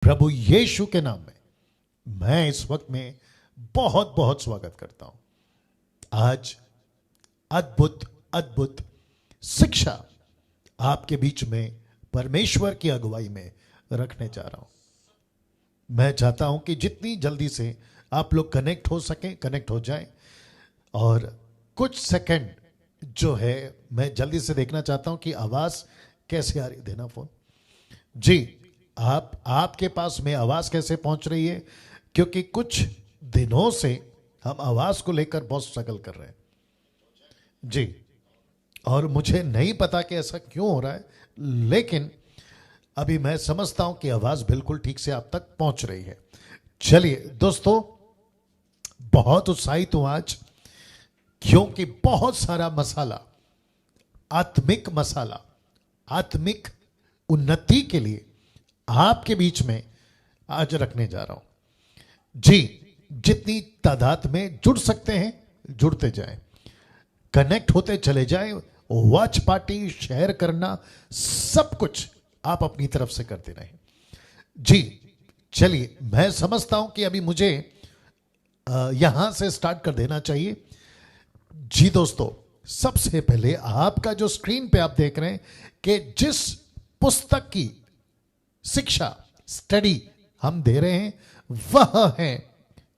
प्रभु यीशु के नाम में मैं इस वक्त में बहुत बहुत स्वागत करता हूं। आज अद्भुत अद्भुत शिक्षा आपके बीच में परमेश्वर की अगुवाई में रखने जा रहा हूं। मैं चाहता हूं कि जितनी जल्दी से आप लोग कनेक्ट हो सकें, कनेक्ट हो जाएं। और कुछ सेकंड जो है मैं जल्दी से देखना चाहता हूं कि आवाज कैसे आ रही। देना फोन जी, आपके पास में आवाज कैसे पहुंच रही है, क्योंकि कुछ दिनों से हम आवाज को लेकर बहुत स्ट्रगल कर रहे हैं जी। और मुझे नहीं पता कि ऐसा क्यों हो रहा है, लेकिन अभी मैं समझता हूं कि आवाज बिल्कुल ठीक से आप तक पहुंच रही है। चलिए दोस्तों, बहुत उत्साहित हूं आज, क्योंकि बहुत सारा मसाला, आत्मिक मसाला, आत्मिक उन्नति के लिए आपके बीच में आज रखने जा रहा हूं जी। जितनी तादाद में जुड़ सकते हैं जुड़ते जाएं, कनेक्ट होते चले जाएं। वॉच पार्टी, शेयर करना, सब कुछ आप अपनी तरफ से करते रहें जी। चलिए, मैं समझता हूं कि अभी मुझे यहां से स्टार्ट कर देना चाहिए जी। दोस्तों, सबसे पहले आपका जो स्क्रीन पे आप देख रहे हैं कि जिस पुस्तक की शिक्षा, स्टडी हम दे रहे हैं, वह है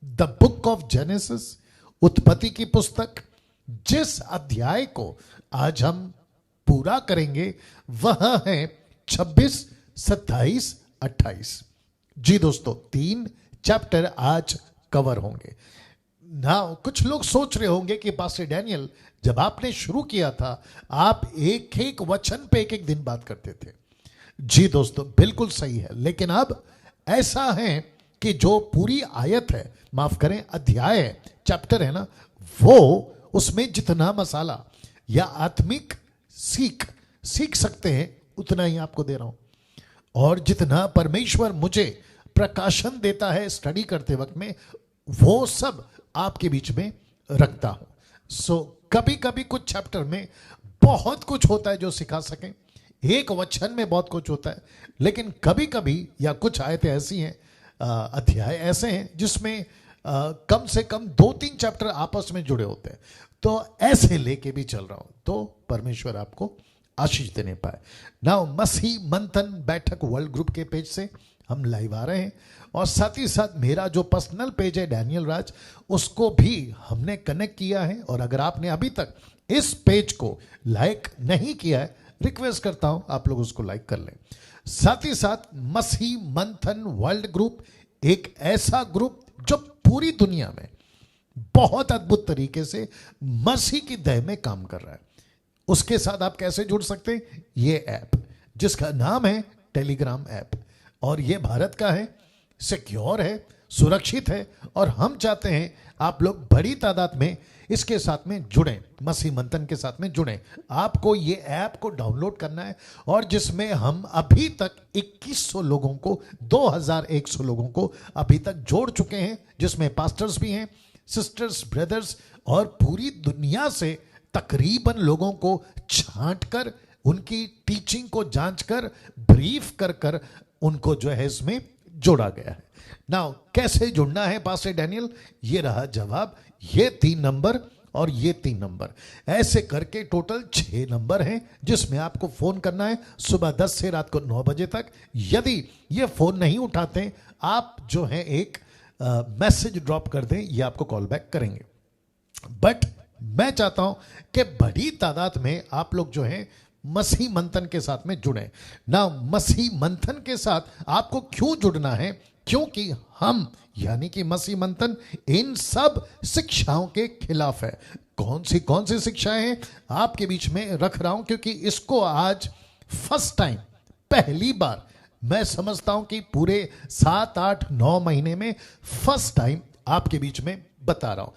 द बुक ऑफ जेनेसिस, उत्पत्ति की पुस्तक। जिस अध्याय को आज हम पूरा करेंगे वह है 26, 27, 28 जी। दोस्तों, 3 चैप्टर आज कवर होंगे ना। कुछ लोग सोच रहे होंगे कि पास्टर डैनियल, जब आपने शुरू किया था आप एक एक वचन पे एक एक दिन बात करते थे जी। दोस्तों, बिल्कुल सही है, लेकिन अब ऐसा है कि जो पूरी आयत है, माफ करें अध्याय है, चैप्टर है ना, वो उसमें जितना मसाला या आत्मिक सीख सकते हैं उतना ही आपको दे रहा हूं। और जितना परमेश्वर मुझे प्रकाशन देता है स्टडी करते वक्त में, वो सब आपके बीच में रखता हूं। सो कभी कभी कुछ चैप्टर में बहुत कुछ होता है जो सिखा सकें, एक वचन में बहुत कुछ होता है, लेकिन कभी कभी या कुछ आयतें ऐसी हैं, अध्याय ऐसे हैं जिसमें कम से कम 2-3 चैप्टर आपस में जुड़े होते हैं। तो ऐसे लेके भी चल रहा हूं, तो परमेश्वर आपको आशीष देने पाए ना। मसीह मंथन बैठक वर्ल्ड ग्रुप के पेज से हम लाइव आ रहे हैं, और साथ ही साथ मेरा जो पर्सनल पेज है डैनियल राज, उसको भी हमने कनेक्ट किया है। और अगर आपने अभी तक इस पेज को लाइक नहीं किया है, रिक्वेस्ट करता हूं आप लोग उसको लाइक कर लें। साथ ही साथ मसीह मंथन वर्ल्ड ग्रुप एक ऐसा ग्रुप जो पूरी दुनिया में बहुत अद्भुत तरीके से मसीह की दया में काम कर रहा है। उसके साथ आप कैसे जुड़ सकते हैं? ये ऐप जिसका नाम है टेलीग्राम ऐप, और ये भारत का है, सिक्योर है, सुरक्षित है, और हम चाहते हैं आप लोग बड़ी तादाद में इसके साथ में जुड़ें, मसीह मंथन के साथ में जुड़ें। आपको ये ऐप को डाउनलोड करना है, और जिसमें हम अभी तक 2100 लोगों को, 2100 लोगों को अभी तक जोड़ चुके हैं, जिसमें पास्टर्स भी हैं, सिस्टर्स, ब्रदर्स, और पूरी दुनिया से तकरीबन लोगों को छांट कर, उनकी टीचिंग को जांच कर, ब्रीफ कर कर उनको जो है इसमें जोड़ा गया है। नाउ कैसे जुड़ना है पास्टर डैनियल? ये रहा जवाब, ये 3 नंबर और ये 3 नंबर, ऐसे करके टोटल 6 नंबर हैं जिसमें आपको फोन करना है सुबह 10 से रात को 9 बजे तक। यदि ये फोन नहीं उठाते, आप जो है एक मैसेज ड्रॉप कर दें, ये आपको कॉल बैक करेंगे। बट मैं चाहता हूं कि बड़ी तादाद में आप लोग जो है मसीह मंथन के साथ में जुड़े ना। मसीह मंथन के साथ आपको क्यों जुड़ना है? क्योंकि हम यानी कि मसीह मंथन इन सब शिक्षाओं के खिलाफ है। कौन सी शिक्षाएं हैं आपके बीच में रख रहा हूं, क्योंकि इसको आज फर्स्ट टाइम, पहली बार, मैं समझता हूं कि पूरे 7, 8, 9 महीने में फर्स्ट टाइम आपके बीच में बता रहा हूं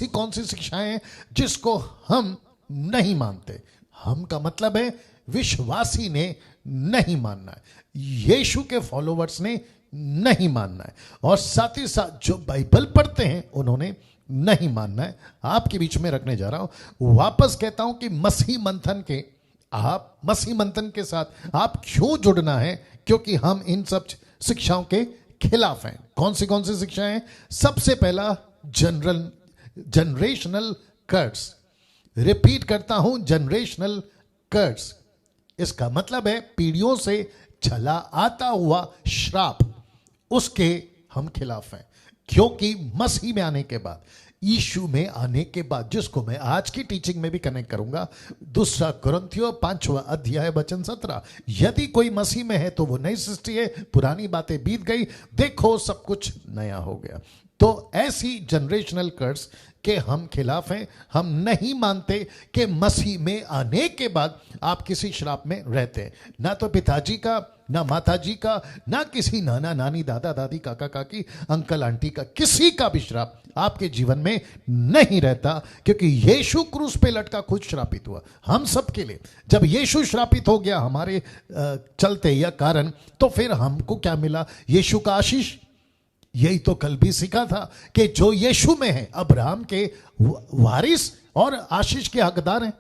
कौन सी शिक्षाएं हैं जिसको हम नहीं मानते। हम का मतलब है विश्वासी ने नहीं मानना है, यीशु के फॉलोवर्स ने नहीं मानना है, और साथ ही साथ जो बाइबल पढ़ते हैं उन्होंने नहीं मानना है। आपके बीच में रखने जा रहा हूं। वापस कहता हूं कि मसीह मंथन के साथ आप क्यों जुड़ना है, क्योंकि हम इन सब शिक्षाओं के खिलाफ हैं। कौन सी शिक्षाएं हैं? सबसे पहला जनरेशनल कर्स। रिपीट करता हूं, जनरेशनल कर्स। इसका मतलब है पीढ़ियों से चला आता हुआ श्राप, उसके हम खिलाफ हैं। क्योंकि मसीह में आने के बाद, यीशु में आने के बाद, जिसको मैं आज की टीचिंग में भी कनेक्ट करूंगा, 2 कुरिन्थियों 5वां अध्याय वचन 17, यदि कोई मसीह में है तो वो नई सृष्टि है, पुरानी बातें बीत गई, देखो सब कुछ नया हो गया। तो ऐसी जनरेशनल कर्स के हम खिलाफ हैं। हम नहीं मानते कि मसीह में आने के बाद आप किसी श्राप में रहते हैं। ना तो पिताजी का, ना माताजी का, ना किसी नाना नानी, दादा दादी, काका काकी, अंकल आंटी का, किसी का भी श्राप आपके जीवन में नहीं रहता, क्योंकि यीशु क्रूस पे लटका खुद श्रापित हुआ हम सब के लिए। जब यीशु श्रापित हो गया हमारे चलते या कारण, तो फिर हमको क्या मिला? यीशु का आशीष। यही तो कल भी सीखा था कि जो यीशु में है अब्राहम के वारिस और आशीष के हकदार हैं।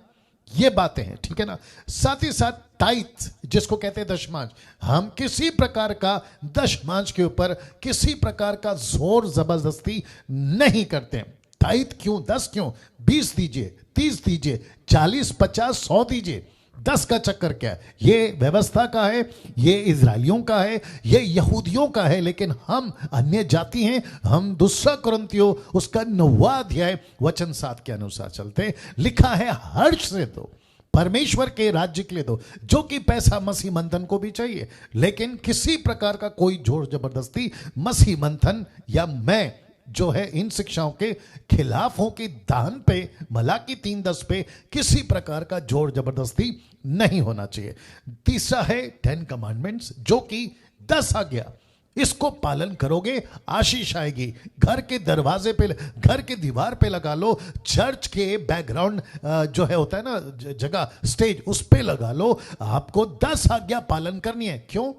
ये बातें हैं, ठीक है ना। साथ ही साथ टाइथ, जिसको कहते हैं दशमांश, हम किसी प्रकार का दशमांश के ऊपर किसी प्रकार का जोर जबरदस्ती नहीं करते हैं। टाइथ क्यों? 10 क्यों? 20 दीजिए, 30 दीजिए, 40, 50, 100 दीजिए। 10 का चक्कर क्या है? ये व्यवस्था का है, ये इजरायलियों का है, ये यहूदियों का है, लेकिन हम अन्य जाति हैं। हम 2 कुरिन्थियों उसका 9वां अध्याय वचन 7 के अनुसार चलते हैं। लिखा है, हर्ष से दो, परमेश्वर के राज्य के लिए दो, जो कि पैसा मसीह मंथन को भी चाहिए, लेकिन किसी प्रकार का कोई जोर जबरदस्ती मसीह मंथन या मैं जो है इन शिक्षाओं के खिलाफ हो कि दान पे, मलाकी 3:10 पे किसी प्रकार का जोर जबरदस्ती नहीं होना चाहिए। तीसरा है 10 कमांडमेंट्स, जो कि 10 आज्ञा, इसको पालन करोगे आशीष आएगी। घर के दरवाजे पे, घर के दीवार पे लगा लो, चर्च के बैकग्राउंड जो है होता है ना जगह, स्टेज, उस पे लगा लो। आपको 10 आज्ञा पालन करनी है। क्यों?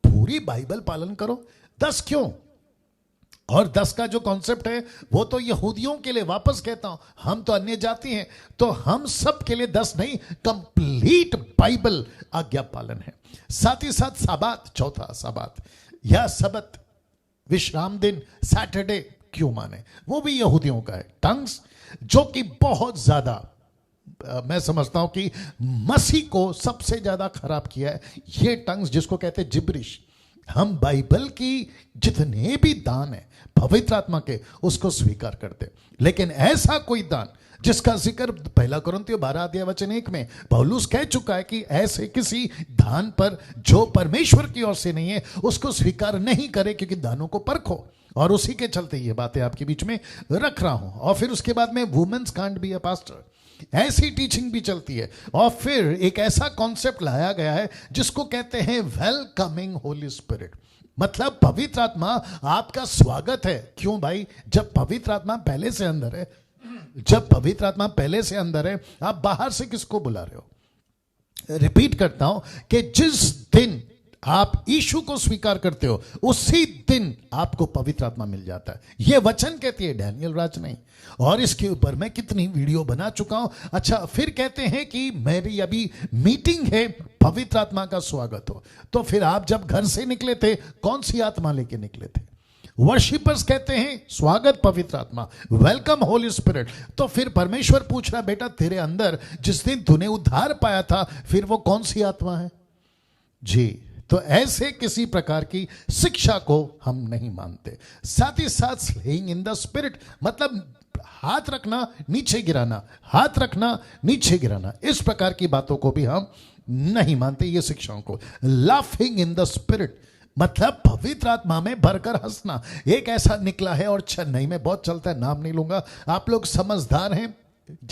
पूरी बाइबल पालन करो। 10 क्यों? और 10 का जो कॉन्सेप्ट है वो तो यहूदियों के लिए, वापस कहता हूं, हम तो अन्य जाति हैं, तो हम सब के लिए 10 नहीं, कंप्लीट बाइबल आज्ञा पालन है। साथ ही साथ साबात, चौथा साबात या सबत, विश्राम दिन, सैटरडे क्यों माने? वो भी यहूदियों का है। टंग्स, जो कि बहुत ज्यादा मैं समझता हूं कि मसीह को सबसे ज्यादा खराब किया है ये टंग्स, जिसको कहते हैं जिब्रिश। हम बाइबल की जितने भी दान है पवित्र आत्मा के, उसको स्वीकार करते, लेकिन ऐसा कोई दान जिसका जिक्र 1 कुरिन्थियों 12 अध्याय वचन 1 में पौलुस कह चुका है कि ऐसे किसी दान पर जो परमेश्वर की ओर से नहीं है उसको स्वीकार नहीं करे, क्योंकि दानों को परखो। और उसी के चलते ये बातें आपके बीच में रख रहा हूं। और फिर उसके बाद में women's can't be a pastor, ऐसी टीचिंग भी चलती है। और फिर एक ऐसा कॉन्सेप्ट लाया गया है जिसको कहते हैं वेलकमिंग होली स्पिरिट, मतलब पवित्र आत्मा आपका स्वागत है। क्यों भाई? जब पवित्र आत्मा पहले से अंदर है, जब पवित्र आत्मा पहले से अंदर है, आप बाहर से किसको बुला रहे हो? रिपीट करता हूं कि जिस दिन आप यीशु को स्वीकार करते हो उसी दिन आपको पवित्र आत्मा मिल जाता है। यह वचन कहती है, डैनियल राज नहीं। और इसके ऊपर मैं कितनी वीडियो बना चुका हूं। अच्छा, फिर कहते हैं कि मेरी अभी मीटिंग है, पवित्र आत्मा का स्वागत हो। तो फिर आप जब घर से निकले थे कौन सी आत्मा लेके निकले थे? वर्शिपर्स कहते हैं स्वागत पवित्र आत्मा, वेलकम होली स्पिरिट। तो फिर परमेश्वर पूछ रहा, बेटा तेरे अंदर जिस दिन तूने उद्धार पाया था, फिर वो कौन सी आत्मा है? जी, तो ऐसे किसी प्रकार की शिक्षा को हम नहीं मानते। साथ ही साथ स्लेइंग इन द स्पिरिट, मतलब हाथ रखना नीचे गिराना, हाथ रखना नीचे गिराना, इस प्रकार की बातों को भी हम नहीं मानते, ये शिक्षाओं को। लाफिंग इन द स्पिरिट, मतलब पवित्र आत्मा में भरकर हंसना। एक ऐसा निकला है और चेन्नई में बहुत चलता है, नाम नहीं लूंगा, आप लोग समझदार हैं,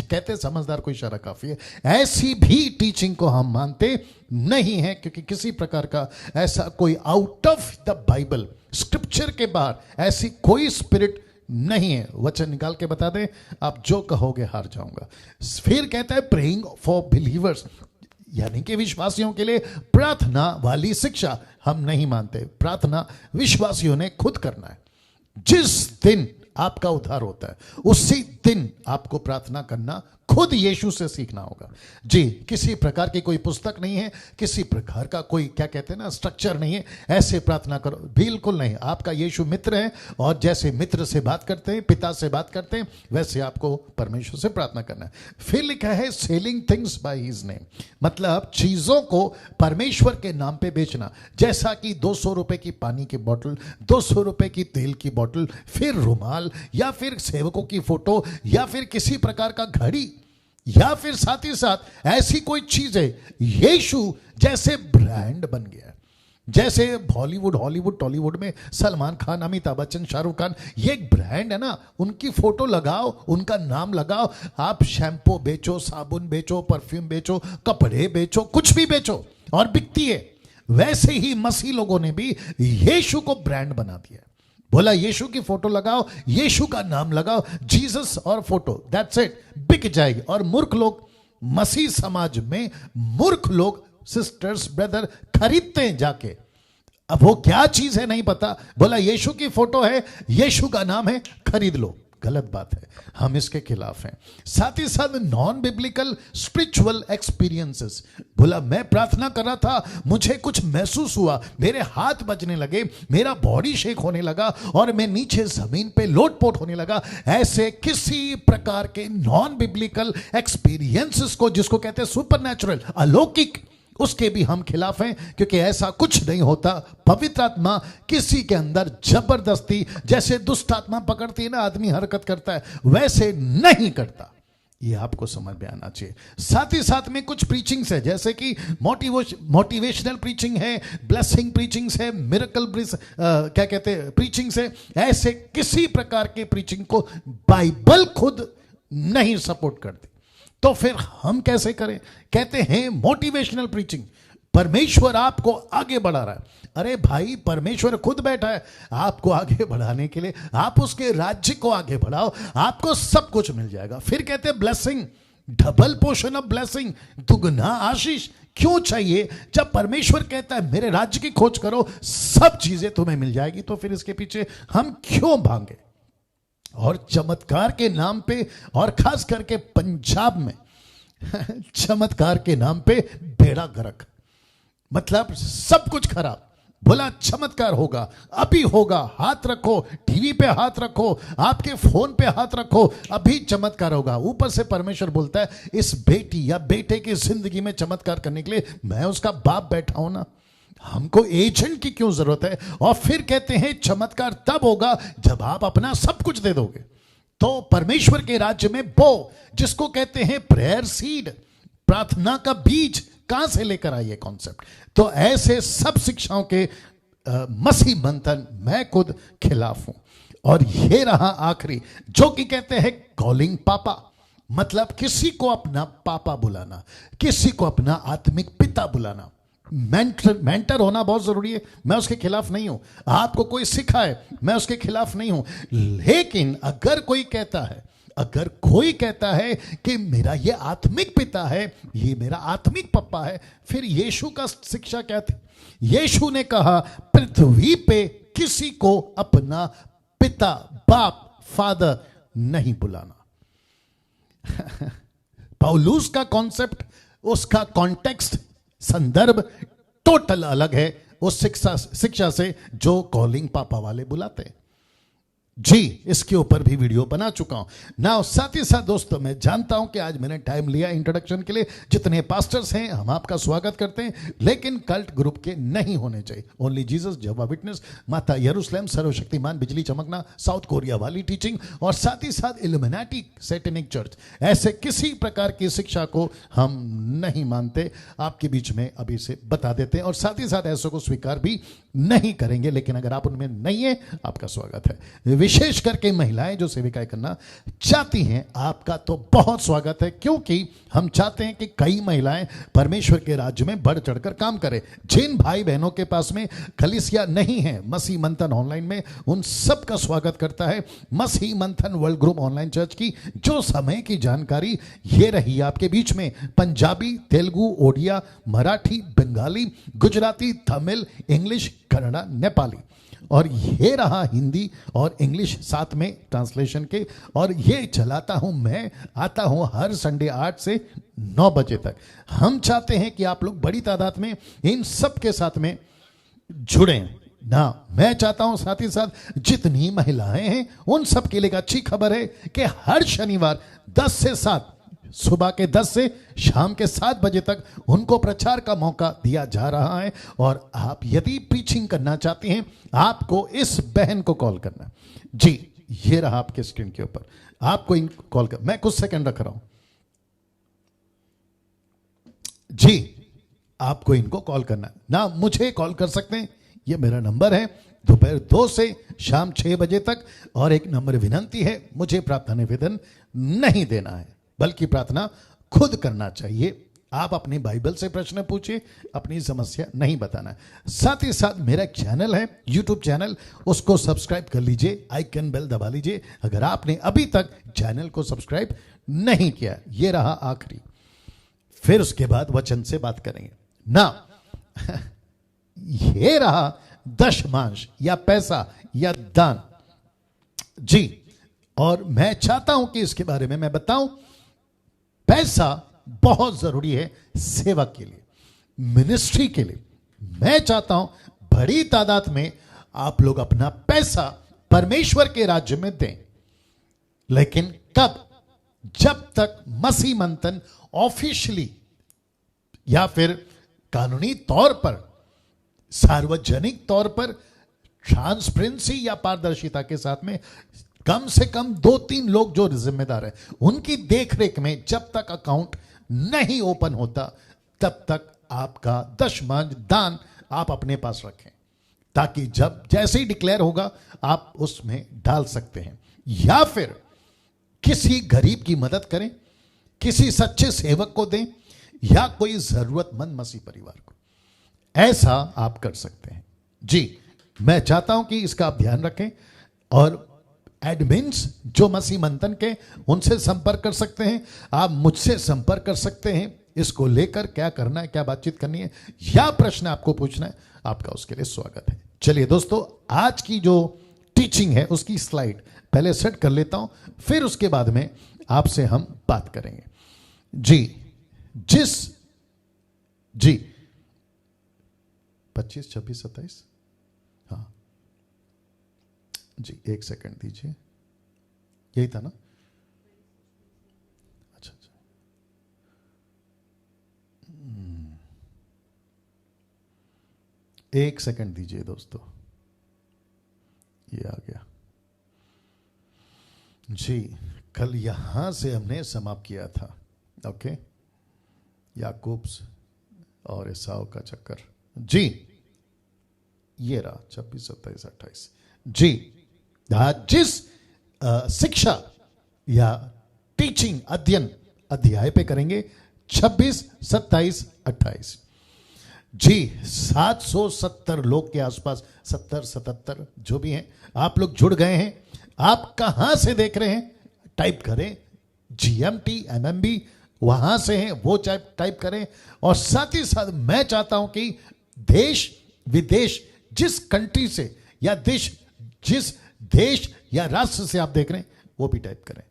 कहते समझदार को इशारा काफी है। ऐसी भी टीचिंग को हम मानते नहीं है, क्योंकि किसी प्रकार का ऐसा कोई out of the Bible, scripture के बाहर ऐसी कोई स्पिरिट नहीं है। वचन निकाल के बता दें, आप जो कहोगे हार जाऊंगा। फिर कहता है प्रेइंग फॉर बिलीवर्स, यानी कि विश्वासियों के लिए प्रार्थना वाली शिक्षा हम नहीं मानते। प्रार्थना विश्वासियों ने खुद करना है। जिस दिन आपका उद्धार होता है उसी दिन आपको प्रार्थना करना खुद यीशु से सीखना होगा। जी, किसी प्रकार की कोई पुस्तक नहीं है, किसी प्रकार का कोई क्या कहते हैं ना स्ट्रक्चर नहीं है, ऐसे प्रार्थना करो, बिल्कुल नहीं। आपका यीशु मित्र है और जैसे मित्र से बात करते हैं, पिता से बात करते हैं, वैसे आपको परमेश्वर से प्रार्थना करना है। फिर लिखा है selling things by his name, मतलब चीजों को परमेश्वर के नाम पे बेचना, जैसा कि 200 रुपए की पानी की बोतल, 200 रुपए की तेल की बोतल, फिर रुमाल, या फिर सेवकों की फोटो, या फिर किसी प्रकार का घड़ी, या फिर साथ ही साथ ऐसी कोई चीज है। यीशु जैसे ब्रांड बन गया, जैसे बॉलीवुड, हॉलीवुड, टॉलीवुड में सलमान खान, अमिताभ बच्चन, शाहरुख खान, ये एक ब्रांड है ना, उनकी फोटो लगाओ, उनका नाम लगाओ, आप शैम्पू बेचो, साबुन बेचो, परफ्यूम बेचो, कपड़े बेचो, कुछ भी बेचो और बिकती है। वैसे ही मसीह लोगों ने भी यीशु को ब्रांड बना दिया। बोला यीशु की फोटो लगाओ, यीशु का नाम लगाओ, जीसस और फोटो, दैट्स इट, बिक जाएगी। और मूर्ख लोग, मसीह समाज में मूर्ख लोग, सिस्टर्स, ब्रदर खरीदते हैं जाके। अब वो क्या चीज है नहीं पता, बोला यीशु की फोटो है, यीशु का नाम है, खरीद लो। गलत बात है, हम इसके खिलाफ हैं। साथ ही साथ नॉन बिब्लिकल स्पिरिचुअल एक्सपीरियंसेस, बोला मैं प्रार्थना कर रहा था, मुझे कुछ महसूस हुआ, मेरे हाथ बजने लगे, मेरा बॉडी शेक होने लगा और मैं नीचे जमीन पे लोटपोट होने लगा। ऐसे किसी प्रकार के नॉन बिब्लिकल एक्सपीरियंसेस को, जिसको कहते हैं सुपरनैचुरल, अलौकिक, उसके भी हम खिलाफ हैं, क्योंकि ऐसा कुछ नहीं होता। पवित्र आत्मा किसी के अंदर जबरदस्ती, जैसे दुष्ट आत्मा पकड़ती है ना, आदमी हरकत करता है, वैसे नहीं करता। ये आपको समझ में आना चाहिए। साथ ही साथ में कुछ प्रीचिंग्स है, जैसे कि मोटिवेशनल प्रीचिंग है, ब्लेसिंग प्रीचिंग्स है, मिरेकल क्या कहते हैं प्रीचिंग्स है। ऐसे किसी प्रकार के प्रीचिंग को बाइबल खुद नहीं सपोर्ट करती, तो फिर हम कैसे करें? कहते हैं मोटिवेशनल प्रीचिंग, परमेश्वर आपको आगे बढ़ा रहा है। अरे भाई, परमेश्वर खुद बैठा है आपको आगे बढ़ाने के लिए, आप उसके राज्य को आगे बढ़ाओ, आपको सब कुछ मिल जाएगा। फिर कहते हैं blessing, double portion of blessing, दुगना आशीष। क्यों चाहिए? जब परमेश्वर कहता है मेरे राज्य की खोज करो, सब चीजें तुम्हें मिल जाएगी, तो फिर इसके पीछे हम क्यों भागें? और चमत्कार के नाम पे, और खास करके पंजाब में चमत्कार के नाम पे बेड़ा गर्क, मतलब सब कुछ खराब। बोला चमत्कार होगा, अभी होगा, हाथ रखो, टीवी पे हाथ रखो, आपके फोन पे हाथ रखो, अभी चमत्कार होगा। ऊपर से परमेश्वर बोलता है इस बेटी या बेटे की जिंदगी में चमत्कार करने के लिए मैं उसका बाप बैठा हूं ना, हमको एजेंट की क्यों जरूरत है? और फिर कहते हैं चमत्कार तब होगा जब आप अपना सब कुछ दे दोगे। तो परमेश्वर के राज्य में बो, जिसको कहते हैं प्रेयर सीड, प्रार्थना का बीज, कहां से लेकर आइए कॉन्सेप्ट। तो ऐसे सब शिक्षाओं के मसीह मंथन मैं खुद खिलाफ हूं। और ये रहा आखिरी, जो कि कहते हैं कॉलिंग पापा, मतलब किसी को अपना पापा बुलाना, किसी को अपना आत्मिक पिता बुलाना। मेंटर होना बहुत जरूरी है, मैं उसके खिलाफ नहीं हूं। आपको कोई सिखाए, मैं उसके खिलाफ नहीं हूं। लेकिन अगर कोई कहता है कि मेरा ये आत्मिक पिता है, ये मेरा आत्मिक पप्पा है, फिर यीशु का शिक्षा क्या थी? यीशु ने कहा पृथ्वी पे किसी को अपना पिता, बाप, फादर नहीं बुलाना। पौलुस का कॉन्सेप्ट, उसका कॉन्टेक्स्ट, संदर्भ टोटल अलग है उस शिक्षा से जो कॉलिंग पापा वाले बुलाते हैं। जी, इसके ऊपर भी वीडियो बना चुका हूं ना। साथ ही साथ दोस्तों, मैं जानता हूं कि आज मैंने टाइम लिया इंट्रोडक्शन के लिए। जितने पास्टर्स हैं हम आपका स्वागत करते हैं, लेकिन कल्ट ग्रुप के नहीं होने चाहिए। ओनली जीसस, जेहोवा विटनेस, माता यरूशलेम, सर्वशक्तिमान, बिजली चमकना, साउथ कोरिया वाली टीचिंग, और साथ ही साथ इल्यूमिनाटी, सैटेनिक चर्च, ऐसे किसी प्रकार की शिक्षा को हम नहीं मानते। आपके बीच में अभी से बता देते हैं, और साथ ही साथ ऐसों को स्वीकार भी नहीं करेंगे। लेकिन अगर आप उनमें नहीं है, आपका स्वागत है। विशेष करके महिलाएं जो सेविकाएं करना चाहती हैं, आपका तो बहुत स्वागत है, क्योंकि हम चाहते हैं कि कई महिलाएं परमेश्वर के राज्य में बढ़ चढ़कर काम करें। जिन भाई बहनों के पास में कलीसिया नहीं है, मसीह मंथन ऑनलाइन में उन सब का स्वागत करता है। मसीह मंथन वर्ल्ड ग्रुप ऑनलाइन चर्च की जो समय की जानकारी ये रही आपके बीच में, पंजाबी, तेलुगु, ओडिया, मराठी, बंगाली, गुजराती, तमिल, इंग्लिश, कन्नड़ा, नेपाली, और ये रहा हिंदी और इंग्लिश साथ में ट्रांसलेशन के, और ये चलाता हूं मैं, आता हूं हर संडे 8 से 9 बजे तक। हम चाहते हैं कि आप लोग बड़ी तादाद में इन सब के साथ में जुड़ें ना। मैं चाहता हूं साथ ही साथ जितनी महिलाएं हैं उन सब के लिए अच्छी खबर है कि हर शनिवार 10 से 7, सुबह के 10 से शाम के 7 बजे तक उनको प्रचार का मौका दिया जा रहा है। और आप यदि प्रीचिंग करना चाहते हैं, आपको इस बहन को कॉल करना। जी, ये रहा आपके स्क्रीन के ऊपर, आपको इनको कॉल कर, मैं कुछ सेकंड रख रहा हूं जी, आपको इनको कॉल करना ना, मुझे कॉल कर सकते हैं, ये मेरा नंबर है, दोपहर 2 से शाम 6 बजे तक। और एक नंबर विनंती है, मुझे प्रार्थना निवेदन नहीं देना है, बल्कि प्रार्थना खुद करना चाहिए। आप अपनी बाइबल से प्रश्न पूछिए, अपनी समस्या नहीं बताना। साथ ही साथ मेरा चैनल है, यूट्यूब चैनल, उसको सब्सक्राइब कर लीजिए, आइकन बेल दबा लीजिए अगर आपने अभी तक चैनल को सब्सक्राइब नहीं किया। ये रहा आखिरी, फिर उसके बाद वचन से बात करेंगे ना। ये रहा दशमांश या पैसा या दान जी, और मैं चाहता हूं कि इसके बारे में मैं बताऊं। पैसा बहुत जरूरी है सेवा के लिए, मिनिस्ट्री के लिए। मैं चाहता हूं बड़ी तादाद में आप लोग अपना पैसा परमेश्वर के राज्य में दें, लेकिन कब? जब तक मसीह मंथन ऑफिशियली या फिर कानूनी तौर पर, सार्वजनिक तौर पर, ट्रांसपेरेंसी या पारदर्शिता के साथ में कम से कम 2-3 लोग जो जिम्मेदार हैं उनकी देखरेख में जब तक अकाउंट नहीं ओपन होता, तब तक आपका दशमांश दान आप अपने पास रखें, ताकि जब जैसे ही डिक्लेयर होगा आप उसमें डाल सकते हैं। या फिर किसी गरीब की मदद करें, किसी सच्चे सेवक को दें, या कोई जरूरतमंद मसीह परिवार को, ऐसा आप कर सकते हैं जी। मैं चाहता हूं कि इसका आप ध्यान रखें, और एडमिन्स जो मसीह मंथन के, उनसे संपर्क कर सकते हैं, आप मुझसे संपर्क कर सकते हैं। इसको लेकर क्या करना है, क्या बातचीत करनी है, या प्रश्न आपको पूछना है, आपका उसके लिए स्वागत है। चलिए दोस्तों, आज की जो टीचिंग है उसकी स्लाइड पहले सेट कर लेता हूं, फिर उसके बाद में आपसे हम बात करेंगे जी। 25, 26, 27, हाँ जी, एक सेकंड दीजिए, यही था ना? अच्छा, एक सेकंड दीजिए दोस्तों, ये आ गया जी। कल यहां से हमने समाप्त किया था, ओके, याकूब्स और एसाव का चक्कर जी। ये रहा 26, 27, 28 जी। जिस शिक्षा या टीचिंग अध्ययन अध्याय पे करेंगे 26, 27, 28 जी। 770 लोग के आसपास, 70, 77 जो भी हैं, आप लोग जुड़ गए हैं। आप कहां से देख रहे हैं टाइप करें, GMT MMB वहां से हैं वो टाइप करें। और साथ ही साथ मैं चाहता हूं कि देश विदेश, जिस कंट्री से या जिस देश या राष्ट्र से आप देख रहे हैं वो भी टाइप करें।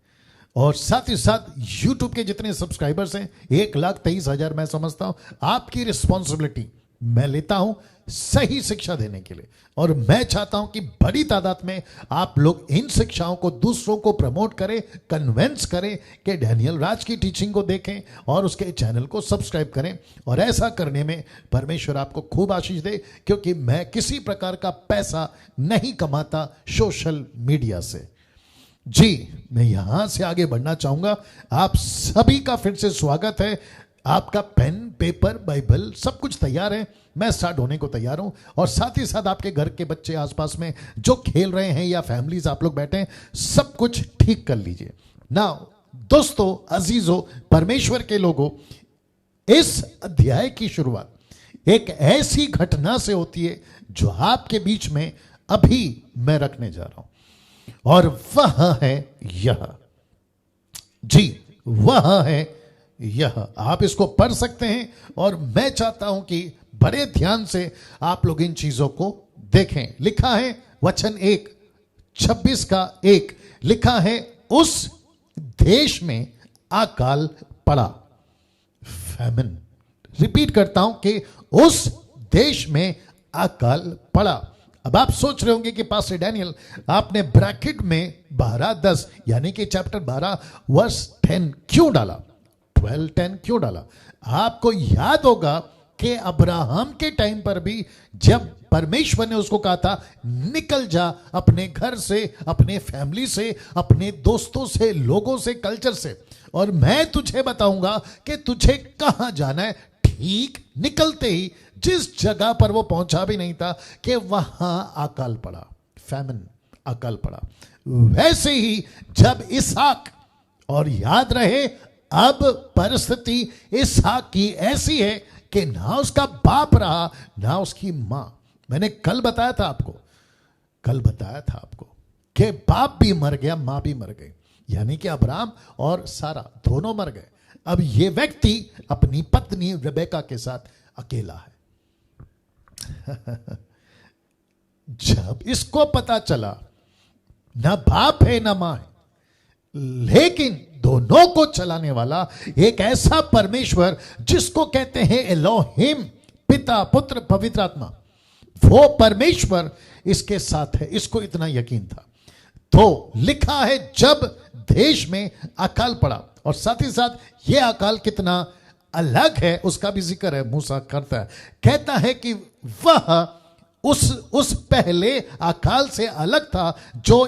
और साथ ही साथ YouTube के जितने सब्सक्राइबर्स हैं 1,23,000, मैं समझता हूं आपकी रिस्पॉन्सिबिलिटी मैं लेता हूं सही शिक्षा देने के लिए। और मैं चाहता हूं कि बड़ी तादाद में आप लोग इन शिक्षाओं को दूसरों को प्रमोट करें, कन्वेंस करें कि डैनियल राज की टीचिंग को देखें और उसके चैनल को सब्सक्राइब करें। और ऐसा करने में परमेश्वर आपको खूब आशीष दे, क्योंकि मैं किसी प्रकार का पैसा नहीं कमाता सोशल मीडिया से जी। मैं यहां से आगे बढ़ना चाहूंगा। आप सभी का फिर से स्वागत है। आपका पेन, पेपर, बाइबल सब कुछ तैयार है, मैं स्टार्ट होने को तैयार हूं। और साथ ही साथ आपके घर के बच्चे आसपास में जो खेल रहे हैं या फैमिलीज आप लोग बैठे हैं, सब कुछ ठीक कर लीजिए ना। दोस्तों, अजीजों, परमेश्वर के लोगों, इस अध्याय की शुरुआत एक ऐसी घटना से होती है जो आपके बीच में अभी मैं रखने जा रहा हूं, और वह है यह जी, वह है यह। आप इसको पढ़ सकते हैं, और मैं चाहता हूं कि बड़े ध्यान से आप लोग इन चीजों को देखें। लिखा है वचन 1, 26 का 1 लिखा है, उस देश में अकाल पड़ा। फैमिन, रिपीट करता हूं कि उस देश में अकाल पड़ा। अब आप सोच रहे होंगे कि पास्टर डैनियल, आपने ब्रैकेट में 12-10 यानी कि चैप्टर 12 वर्स 10 क्यों डाला, 12-10 क्यों डाला? आपको याद होगा कि अब्राहम के टाइम पर भी जब परमेश्वर ने उसको कहा था निकल जा अपने घर से, अपने फैमिली से, अपने दोस्तों से, लोगों से, कल्चर से, और मैं तुझे बताऊंगा कि तुझे कहां जाना है। ठीक निकलते ही जिस जगह पर वो पहुंचा भी नहीं था कि वहां अकाल पड़ा, फैमिन, अकाल पड़ा। वैसे ही जब इसहाक, और याद रहे अब परिस्थिति इसहाक की ऐसी है कि ना उसका बाप रहा ना उसकी मां। मैंने कल बताया था आपको कि बाप भी मर गया, मां भी मर गई, यानी कि अब्राहम और सारा दोनों मर गए। अब ये व्यक्ति अपनी पत्नी रेबेका के साथ अकेला है। जब इसको पता चला ना बाप है ना मां है, लेकिन दोनों को चलाने वाला एक ऐसा परमेश्वर जिसको कहते हैं एलोहिम, पिता, पुत्र, पवित्र आत्मा, वो परमेश्वर इसके साथ है, इसको इतना यकीन था। तो लिखा है जब देश में अकाल पड़ा, और साथ ही साथ यह अकाल कितना अलग है उसका भी जिक्र है। मूसा करता है, कहता है कि वह उस पहले अकाल से अलग था जो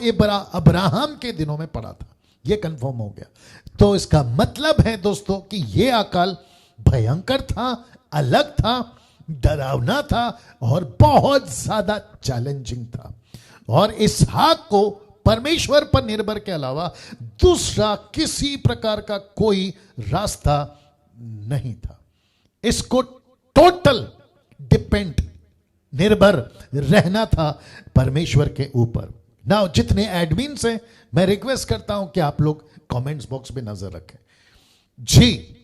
अब्राहम के दिनों में पड़ा था। यह कंफर्म हो गया। तो इसका मतलब है दोस्तों कि यह अकाल भयंकर था, अलग था, डरावना था और बहुत ज्यादा चैलेंजिंग था। और इसहाक को परमेश्वर पर निर्भर के अलावा दूसरा किसी प्रकार का कोई रास्ता नहीं था। इसको टोटल डिपेंड, निर्भर रहना था परमेश्वर के ऊपर। नाउ जितने एडमिन से मैं रिक्वेस्ट करता हूं कि आप लोग कमेंट्स बॉक्स में नजर रखें। जी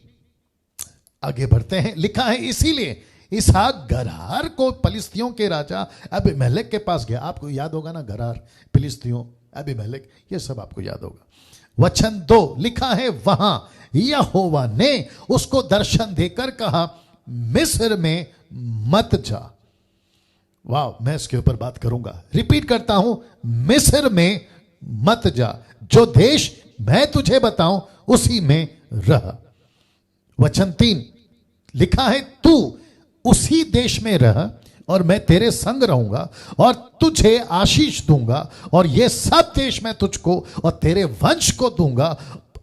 आगे बढ़ते हैं। लिखा है इसीलिए इसहाक गरार को फिलिस्तियों के राजा अबीमेलेक के पास गया। आपको याद होगा ना, गरार, फिलिस्तियों, अबीमेलेक, ये सब आपको याद होगा। वचन 2 लिखा है, वहां यहोवा ने उसको दर्शन देकर कहा मिस्र में मत जा। वाह, मैं इसके ऊपर बात करूंगा। रिपीट करता हूं, मिस्र में मत जा, जो देश मैं तुझे बताऊं उसी में रह। वचन 3 लिखा है, तू उसी देश में रह और मैं तेरे संग रहूंगा और तुझे आशीष दूंगा, और ये सब देश मैं तुझको और तेरे वंश को दूंगा,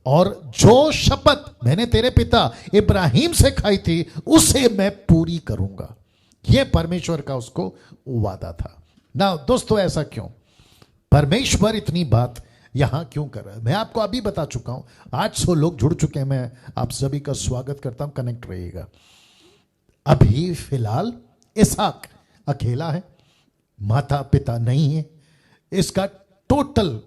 और जो शपथ मैंने तेरे पिता इब्राहिम से खाई थी उसे मैं पूरी करूंगा। यह परमेश्वर का उसको वादा था ना। दोस्तों ऐसा क्यों, परमेश्वर इतनी बात यहां क्यों कर रहा है, मैं आपको अभी बता चुका हूं। 800 लोग जुड़ चुके हैं, मैं आप सभी का स्वागत करता हूं, कनेक्ट रहिएगा। अभी फिलहाल इसहाक अकेला है, माता पिता नहीं है, इसका टोटल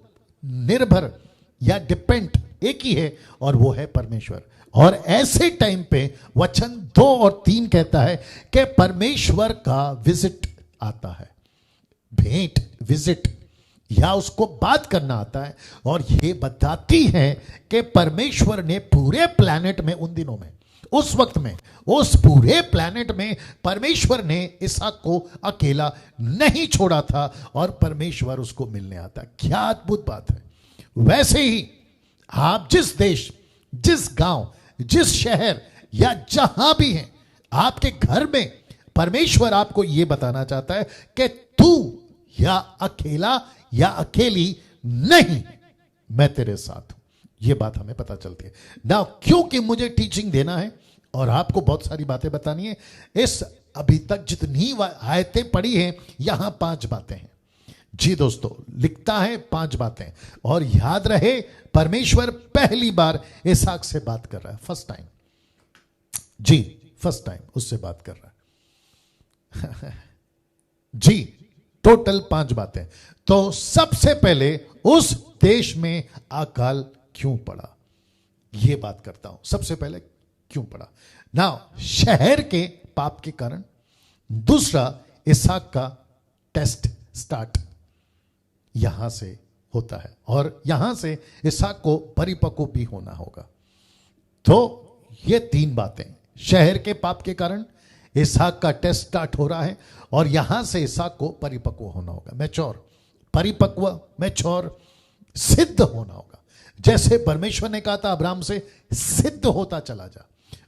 निर्भर या डिपेंड एक ही है और वो है परमेश्वर। और ऐसे टाइम पे वचन 2 और 3 कहता है कि परमेश्वर का विजिट आता है, भेंट, विजिट, या उसको बात करना आता है। और ये बताती है कि परमेश्वर ने पूरे प्लैनेट में उन दिनों में, उस वक्त में, उस पूरे प्लैनेट में परमेश्वर ने इसहाक को अकेला नहीं छोड़ा था और परमेश्वर उसको मिलने आता। क्या अद्भुत बात है। वैसे ही आप जिस देश, जिस गांव, जिस शहर या जहां भी हैं, आपके घर में परमेश्वर आपको यह बताना चाहता है कि तू या अकेला या अकेली नहीं, मैं तेरे साथ हूं। यह बात हमें पता चलती है ना, क्योंकि मुझे टीचिंग देना है और आपको बहुत सारी बातें बतानी है। इस अभी तक जितनी आयतें पढ़ी हैं, यहां 5 बातें हैं। जी दोस्तों, लिखता है 5 बातें। और याद रहे, परमेश्वर पहली बार इसहाक से बात कर रहा है, फर्स्ट टाइम। जी फर्स्ट टाइम उससे बात कर रहा है। जी टोटल 5 बातें। तो सबसे पहले उस देश में अकाल क्यों पड़ा, यह बात करता हूं। सबसे पहले क्यों पड़ा ना, शहर के पाप के कारण। दूसरा, इसहाक का टेस्ट स्टार्ट, यहां से होता है और यहां से इसहाक को परिपक्व भी होना होगा। तो ये 3 बातें, शहर के पाप के कारण इसहाक का टेस्ट स्टार्ट हो रहा है और यहां से इसहाक को परिपक्व होना होगा, मैच्योर, परिपक्व, मैच्योर, सिद्ध होना होगा। जैसे परमेश्वर ने कहा था अब्राहम से सिद्ध होता चला जा,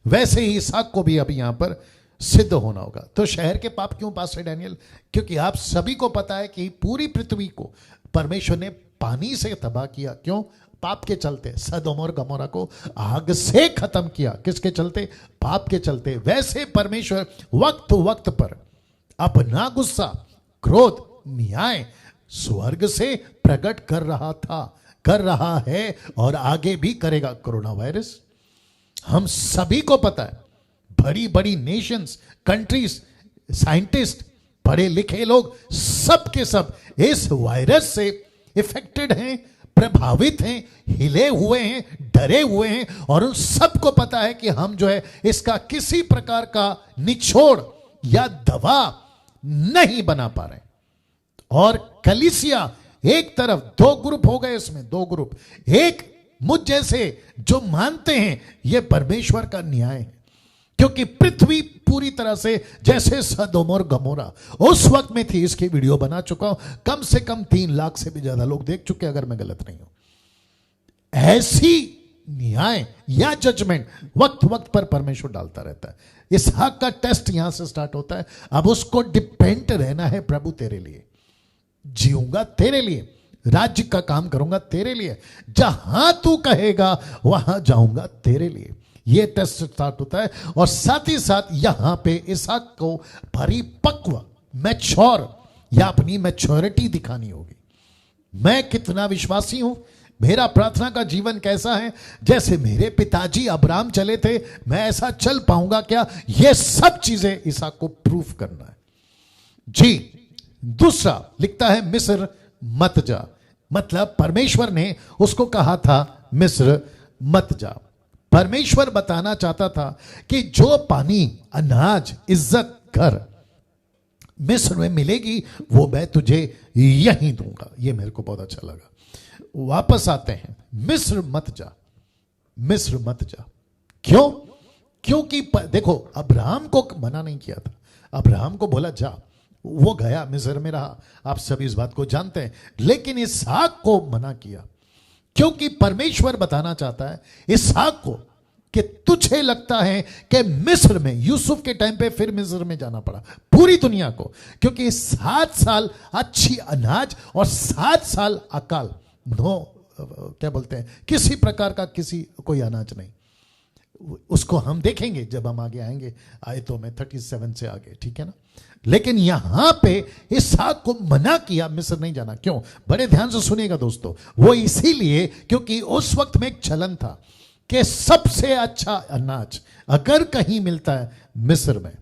वैसे ही इसहाक को भी अभी यहां पर सिद्ध होना होगा। तो शहर के पाप क्यों पास्टर डैनियल? क्योंकि आप सभी को पता है कि पूरी पृथ्वी को परमेश्वर ने पानी से तबाह किया। क्यों? पाप के चलते। सदोम और गमोरा को आग से खत्म किया, किसके चलते? पाप के चलते। वैसे परमेश्वर वक्त वक्त पर अपना गुस्सा, क्रोध, न्याय स्वर्ग से प्रकट कर रहा था, कर रहा है और आगे भी करेगा। कोरोना वायरस हम सभी को पता है, बड़ी बड़ी नेशंस, कंट्रीज, साइंटिस्ट, पढ़े लिखे लोग सब के सब इस वायरस से इफेक्टेड हैं, प्रभावित हैं, हिले हुए हैं, डरे हुए हैं और उन सबको पता है कि हम जो है इसका किसी प्रकार का निचोड़ या दवा नहीं बना पा रहे। और कलीसिया एक तरफ, 2 ग्रुप हो गए इसमें, 2 ग्रुप। एक मुझ जैसे जो मानते हैं ये परमेश्वर का न्याय है, क्योंकि पृथ्वी पूरी तरह से जैसे सदोम और गमोरा उस वक्त में थी। इसकी वीडियो बना चुका हूं, कम से कम 3 लाख से भी ज्यादा लोग देख चुके, अगर मैं गलत नहीं हूं। ऐसी न्याय या जजमेंट वक्त वक्त पर परमेश्वर डालता रहता है। इसहाक का टेस्ट यहां से स्टार्ट होता है। अब उसको डिपेंड रहना है, प्रभु तेरे लिए जीऊंगा, तेरे लिए राज्य का काम करूंगा, तेरे लिए जहां तू कहेगा वहां जाऊंगा, तेरे लिए। ये टेस्ट स्टार्ट होता है और साथ ही साथ यहां पे इसहाक को परिपक्व, मैच्योर या अपनी मैच्योरिटी दिखानी होगी। मैं कितना विश्वासी हूं, मेरा प्रार्थना का जीवन कैसा है, जैसे मेरे पिताजी अब्राहम चले थे मैं ऐसा चल पाऊंगा क्या? ये सब चीजें इसहाक को प्रूफ करना है जी। दूसरा लिखता है मिस्र मत जा, मतलब परमेश्वर ने उसको कहा था मिस्र मत जा। परमेश्वर बताना चाहता था कि जो पानी, अनाज, इज्जत, घर मिस्र में मिलेगी वो मैं तुझे यहीं दूंगा। ये मेरे को बहुत अच्छा लगा। वापस आते हैं, मिस्र मत जा, मिस्र मत जा। क्यों? क्योंकि देखो अब्राहम को मना नहीं किया था, अब्राहम को बोला जा, वो गया, मिस्र में रहा, आप सभी इस बात को जानते हैं। लेकिन इसहाक को मना किया क्योंकि परमेश्वर बताना चाहता है इसहाक को कि तुझे लगता है कि मिस्र में, यूसुफ के टाइम पे फिर मिस्र में जाना पड़ा पूरी दुनिया को, क्योंकि 7 साल अच्छी अनाज और 7 साल अकाल, क्या बोलते हैं, किसी प्रकार का किसी कोई अनाज नहीं। उसको हम देखेंगे जब हम आगे आएंगे आयतों में 37 से आगे, ठीक है ना। लेकिन यहां पे इसहाक को मना किया मिस्र नहीं जाना। क्यों? बड़े ध्यान से सुनिएगा दोस्तों। वो इसीलिए क्योंकि उस वक्त में एक चलन था कि सबसे अच्छा अनाज अगर कहीं मिलता है मिस्र में।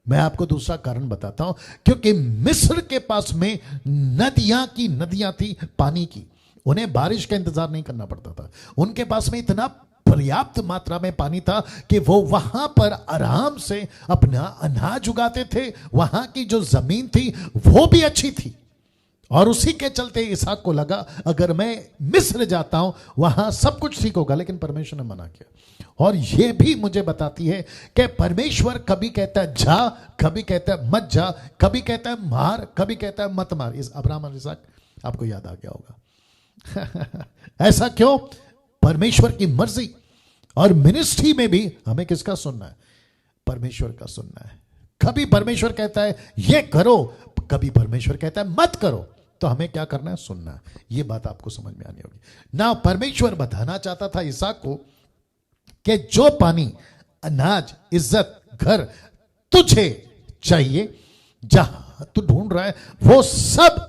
मैं आपको दूसरा कारण बताता हूं, क्योंकि मिस्र के पास में नदियां की नदियां थी पानी की, उन्हें बारिश का इंतजार नहीं करना पड़ता था। उनके पास में इतना पर्याप्त मात्रा में पानी था कि वो वहां पर आराम से अपना अनाज उगाते थे। वहां की जो जमीन थी वो भी अच्छी थी और उसी के चलते इसहाक को लगा अगर मैं मिस्र जाता हूं वहां सब कुछ ठीक होगा। लेकिन परमेश्वर ने मना किया। और यह भी मुझे बताती है कि परमेश्वर कभी कहता है जा, कभी कहता है मत जा, कभी कहता है मार, कभी कहता है मत मार। इस अब्राहम और इसहाक आपको याद आ गया होगा। ऐसा क्यों? परमेश्वर की मर्जी। और मिनिस्ट्री में भी हमें किसका सुनना है? परमेश्वर का सुनना है। कभी परमेश्वर कहता है ये करो, कभी परमेश्वर कहता है मत करो, तो हमें क्या करना है? सुनना है। ये बात आपको समझ में आनी होगी ना। परमेश्वर बताना चाहता था इसहाक को कि जो पानी, अनाज, इज्जत, घर तुझे चाहिए, जहां तू ढूंढ रहा है वो सब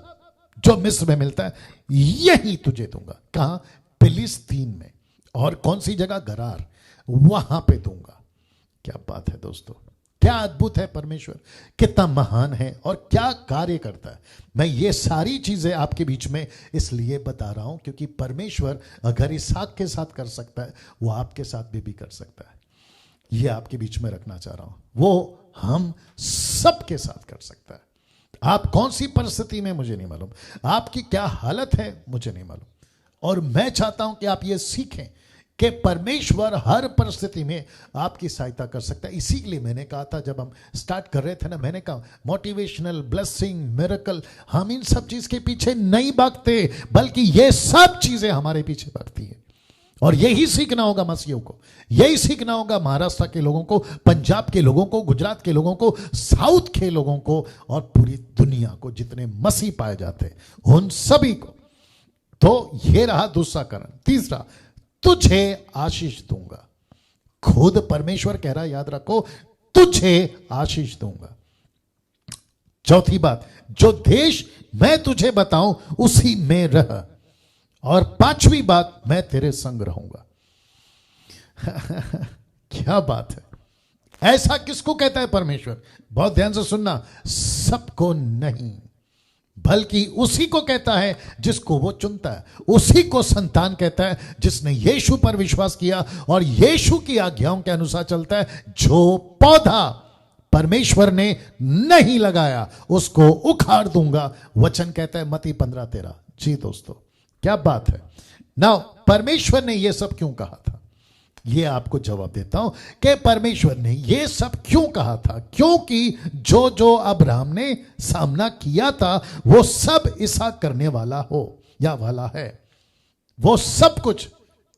जो मिस्र में मिलता है यही तुझे दूंगा। कहां? फिलिस्तीन में। और कौन सी जगह? गरार, वहां पे दूंगा। क्या बात है दोस्तों, क्या अद्भुत है परमेश्वर, कितना महान है और क्या कार्य करता है। मैं ये सारी चीजें आपके बीच में इसलिए बता रहा हूं क्योंकि परमेश्वर अगर इसहाक के साथ कर सकता है वो आपके साथ भी कर सकता है। ये आपके बीच में रखना चाह रहा हूं, वो हम सबके साथ कर सकता है। आप कौन सी परिस्थिति में मुझे नहीं मालूम, आपकी क्या हालत है मुझे नहीं मालूम, और मैं चाहता हूं कि आप ये सीखें कि परमेश्वर हर परिस्थिति में आपकी सहायता कर सकता है। इसी के लिए मैंने कहा था जब हम स्टार्ट कर रहे थे ना, मैंने कहा मोटिवेशनल, ब्लेसिंग, मिरेकल, हम इन सब चीज के पीछे नहीं भागते, बल्कि ये सब चीजें हमारे पीछे भागती है। और यही सीखना होगा मसीहों को, यही सीखना होगा महाराष्ट्र के लोगों को, पंजाब के लोगों को, गुजरात के लोगों को, साउथ के लोगों को, और पूरी दुनिया को, जितने मसीह पाए जाते हैं उन सभी को। तो ये रहा दूसरा कारण। तीसरा, तुझे आशीष दूंगा। खुद परमेश्वर कह रहा, याद रखो, तुझे आशीष दूंगा। चौथी बात, जो देश मैं तुझे बताऊं उसी में रह। और पांचवी बात, मैं तेरे संग रहूंगा। क्या बात है! ऐसा किसको कहता है परमेश्वर? बहुत ध्यान से सुनना, सबको नहीं, बल्कि उसी को कहता है जिसको वो चुनता है। उसी को संतान कहता है जिसने यीशु पर विश्वास किया और यीशु की आज्ञाओं के अनुसार चलता है। जो पौधा परमेश्वर ने नहीं लगाया उसको उखाड़ दूंगा, वचन कहता है मत्ती 15:13। जी दोस्तों, क्या बात है! नाउ परमेश्वर ने यह सब क्यों कहा था? यह आपको जवाब देता हूं कि परमेश्वर ने यह सब क्यों कहा था। क्योंकि जो जो अब्राहम ने सामना किया था वो सब इसहाक करने वाला हो या वाला है, वो सब कुछ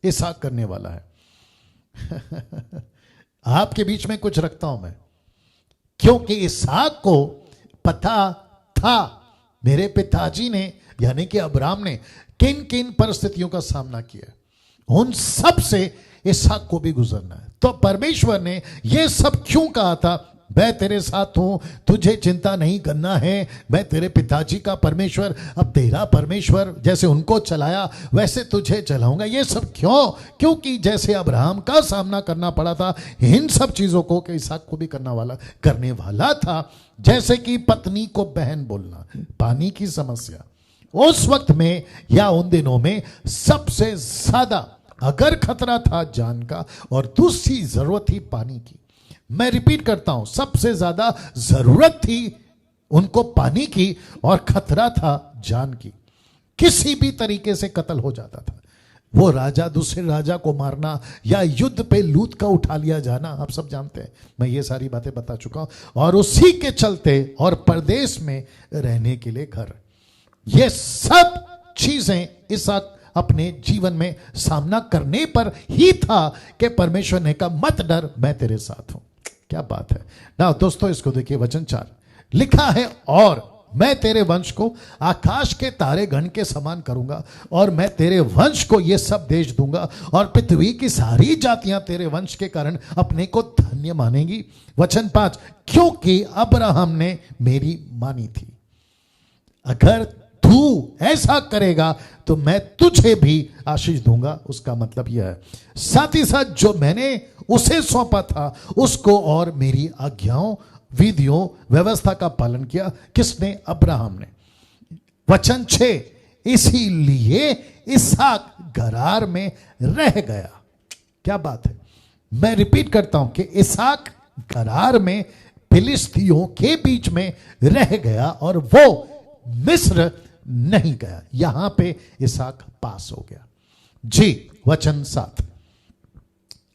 इसहाक करने वाला है। आपके बीच में कुछ रखता हूं मैं, क्योंकि इसहाक को पता था मेरे पिताजी ने यानी कि अब्राहम ने किन किन परिस्थितियों का सामना किया, उन सब से इसहाक को भी गुजरना है। तो परमेश्वर ने यह सब क्यों कहा था? मैं तेरे साथ हूं, तुझे चिंता नहीं करना है, मैं तेरे पिताजी का परमेश्वर, अब तेरा परमेश्वर, जैसे उनको चलाया वैसे तुझे चलाऊंगा। ये सब क्यों? क्योंकि जैसे अब्राहम का सामना करना पड़ा था इन सब चीजों को, कि इसहाक को भी करने वाला था। जैसे कि पत्नी को बहन बोलना, पानी की समस्या, उस वक्त में या उन दिनों में सबसे ज्यादा अगर खतरा था जान का, और दूसरी जरूरत थी पानी की। मैं रिपीट करता हूं, सबसे ज्यादा जरूरत थी उनको पानी की और खतरा था जान की। किसी भी तरीके से कत्ल हो जाता था। वो राजा दूसरे राजा को मारना या युद्ध पे लूट का उठा लिया जाना, आप सब जानते हैं, मैं ये सारी बातें बता चुका हूं। और उसी के चलते और परदेश में रहने के लिए घर, ये सब चीजें इसहाक अपने जीवन में सामना करने पर ही था कि परमेश्वर ने कहा मत डर, मैं तेरे साथ हूं। क्या बात है ना दोस्तों! इसको देखिए, वचन 4 लिखा है, और मैं तेरे वंश को आकाश के तारे गण के समान करूंगा, और मैं तेरे वंश को ये सब देश दूंगा, और पृथ्वी की सारी जातियां तेरे वंश के कारण अपने को धन्य मानेंगी। वचन 5, क्योंकि अब्राहम ने मेरी मानी थी। अगर तू ऐसा करेगा तो मैं तुझे भी आशीष दूंगा। उसका मतलब यह है, साथ ही साथ जो मैंने उसे सौंपा था उसको और मेरी आज्ञाओं, विधियों, व्यवस्था का पालन किया। किसने? अब्राहम ने। वचन 6, इसीलिए इसहाक गरार में रह गया। क्या बात है! मैं रिपीट करता हूं कि इसहाक गरार में फिलिस्तियों के बीच में रह गया और वो मिस्र नहीं गया। यहां पे इसहाक पास हो गया। जी, वचन 7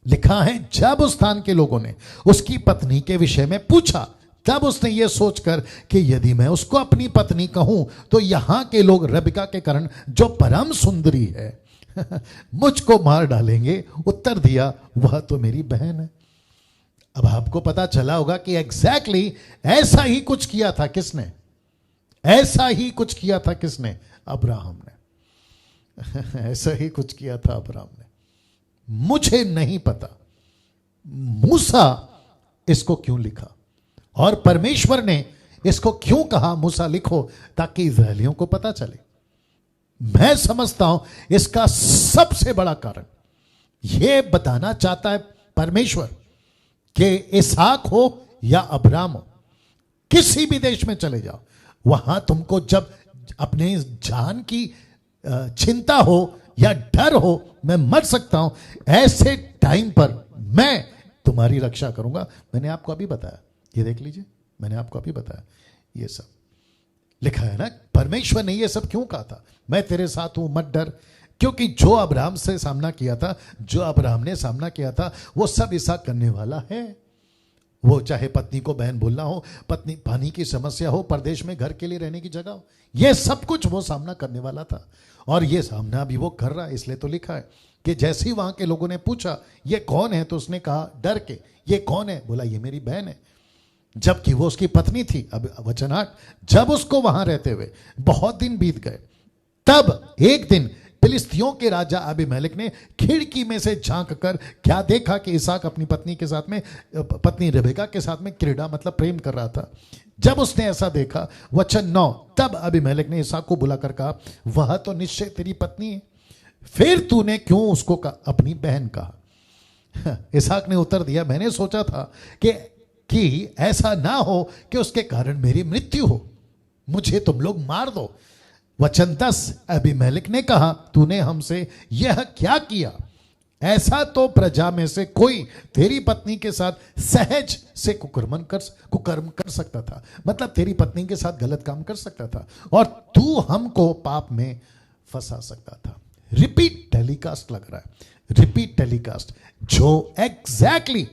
लिखा है, जब उस स्थान के लोगों ने उसकी पत्नी के विषय में पूछा, तब उसने यह सोचकर कि यदि मैं उसको अपनी पत्नी कहूं तो यहां के लोग रबिका के कारण, जो परम सुंदरी है, मुझको मार डालेंगे। उत्तर दिया, वह तो मेरी बहन है। अब आपको पता चला होगा कि एग्जैक्टली ऐसा ही कुछ किया था किसने? ऐसा ही कुछ किया था किसने? अब्राहम ने। ऐसा ही कुछ किया था अब्राहम ने। मुझे नहीं पता मूसा इसको क्यों लिखा और परमेश्वर ने इसको क्यों कहा मूसा लिखो, ताकि इस्राएलियों को पता चले। मैं समझता हूं इसका सबसे बड़ा कारण यह बताना चाहता है परमेश्वर कि इसहाक हो या अब्राहम हो, किसी भी देश में चले जाओ, वहां तुमको जब अपने जान की चिंता हो या डर हो, मैं मर सकता हूं, ऐसे टाइम पर मैं तुम्हारी रक्षा करूंगा। मैंने आपको अभी बताया, ये देख लीजिए, मैंने आपको अभी बताया ये सब। लिखा है ना, परमेश्वर ने ये सब क्यों कहा था, मैं तेरे साथ हूं मत डर, क्योंकि जो अब्राहम से सामना किया था, जो अब्राहम ने सामना किया था, वो सब इसहाक करने वाला है। वो चाहे पत्नी को बहन बोलना हो, पत्नी पानी की समस्या हो, परदेश में घर के लिए रहने की जगह हो, ये सब कुछ वो सामना करने वाला था और ये सामना भी वो कर रहा है। इसलिए तो लिखा है कि जैसे ही वहां के लोगों ने पूछा ये कौन है, तो उसने कहा डर के, ये कौन है, बोला ये मेरी बहन है, जबकि वो उसकी पत्नी थी। अब वचन 8, जब उसको वहां रहते हुए बहुत दिन बीत गए, तब एक दिन फिलिस्तियों के राजा अबीमेलेक ने खिड़की में से झांक कर क्या देखा कि इसहाक अपनी पत्नी के साथ में, पत्नी रिबेका के साथ में क्रीड़ा मतलब प्रेम कर रहा था। जब उसने ऐसा देखा, वचन 9, तब अबीमेलेक ने इसहाक को बुलाकर कहा वह तो निश्चय तेरी पत्नी है, फिर तूने क्यों उसको अपनी बहन कहा? इसहाक ने उत्तर दिया, मैंने सोचा था कि ऐसा ना हो कि उसके कारण मेरी मृत्यु हो, मुझे तुम लोग मार दो। वचन 10, अबीमेलेक ने कहा तूने हमसे यह क्या किया? ऐसा तो प्रजा में से कोई तेरी पत्नी के साथ सहज से कुकर्म कर सकता था, मतलब तेरी पत्नी के साथ गलत काम कर सकता था और तू हमको पाप में फंसा सकता था। रिपीट टेलीकास्ट लग रहा है, रिपीट टेलीकास्ट। जो एग्जैक्टली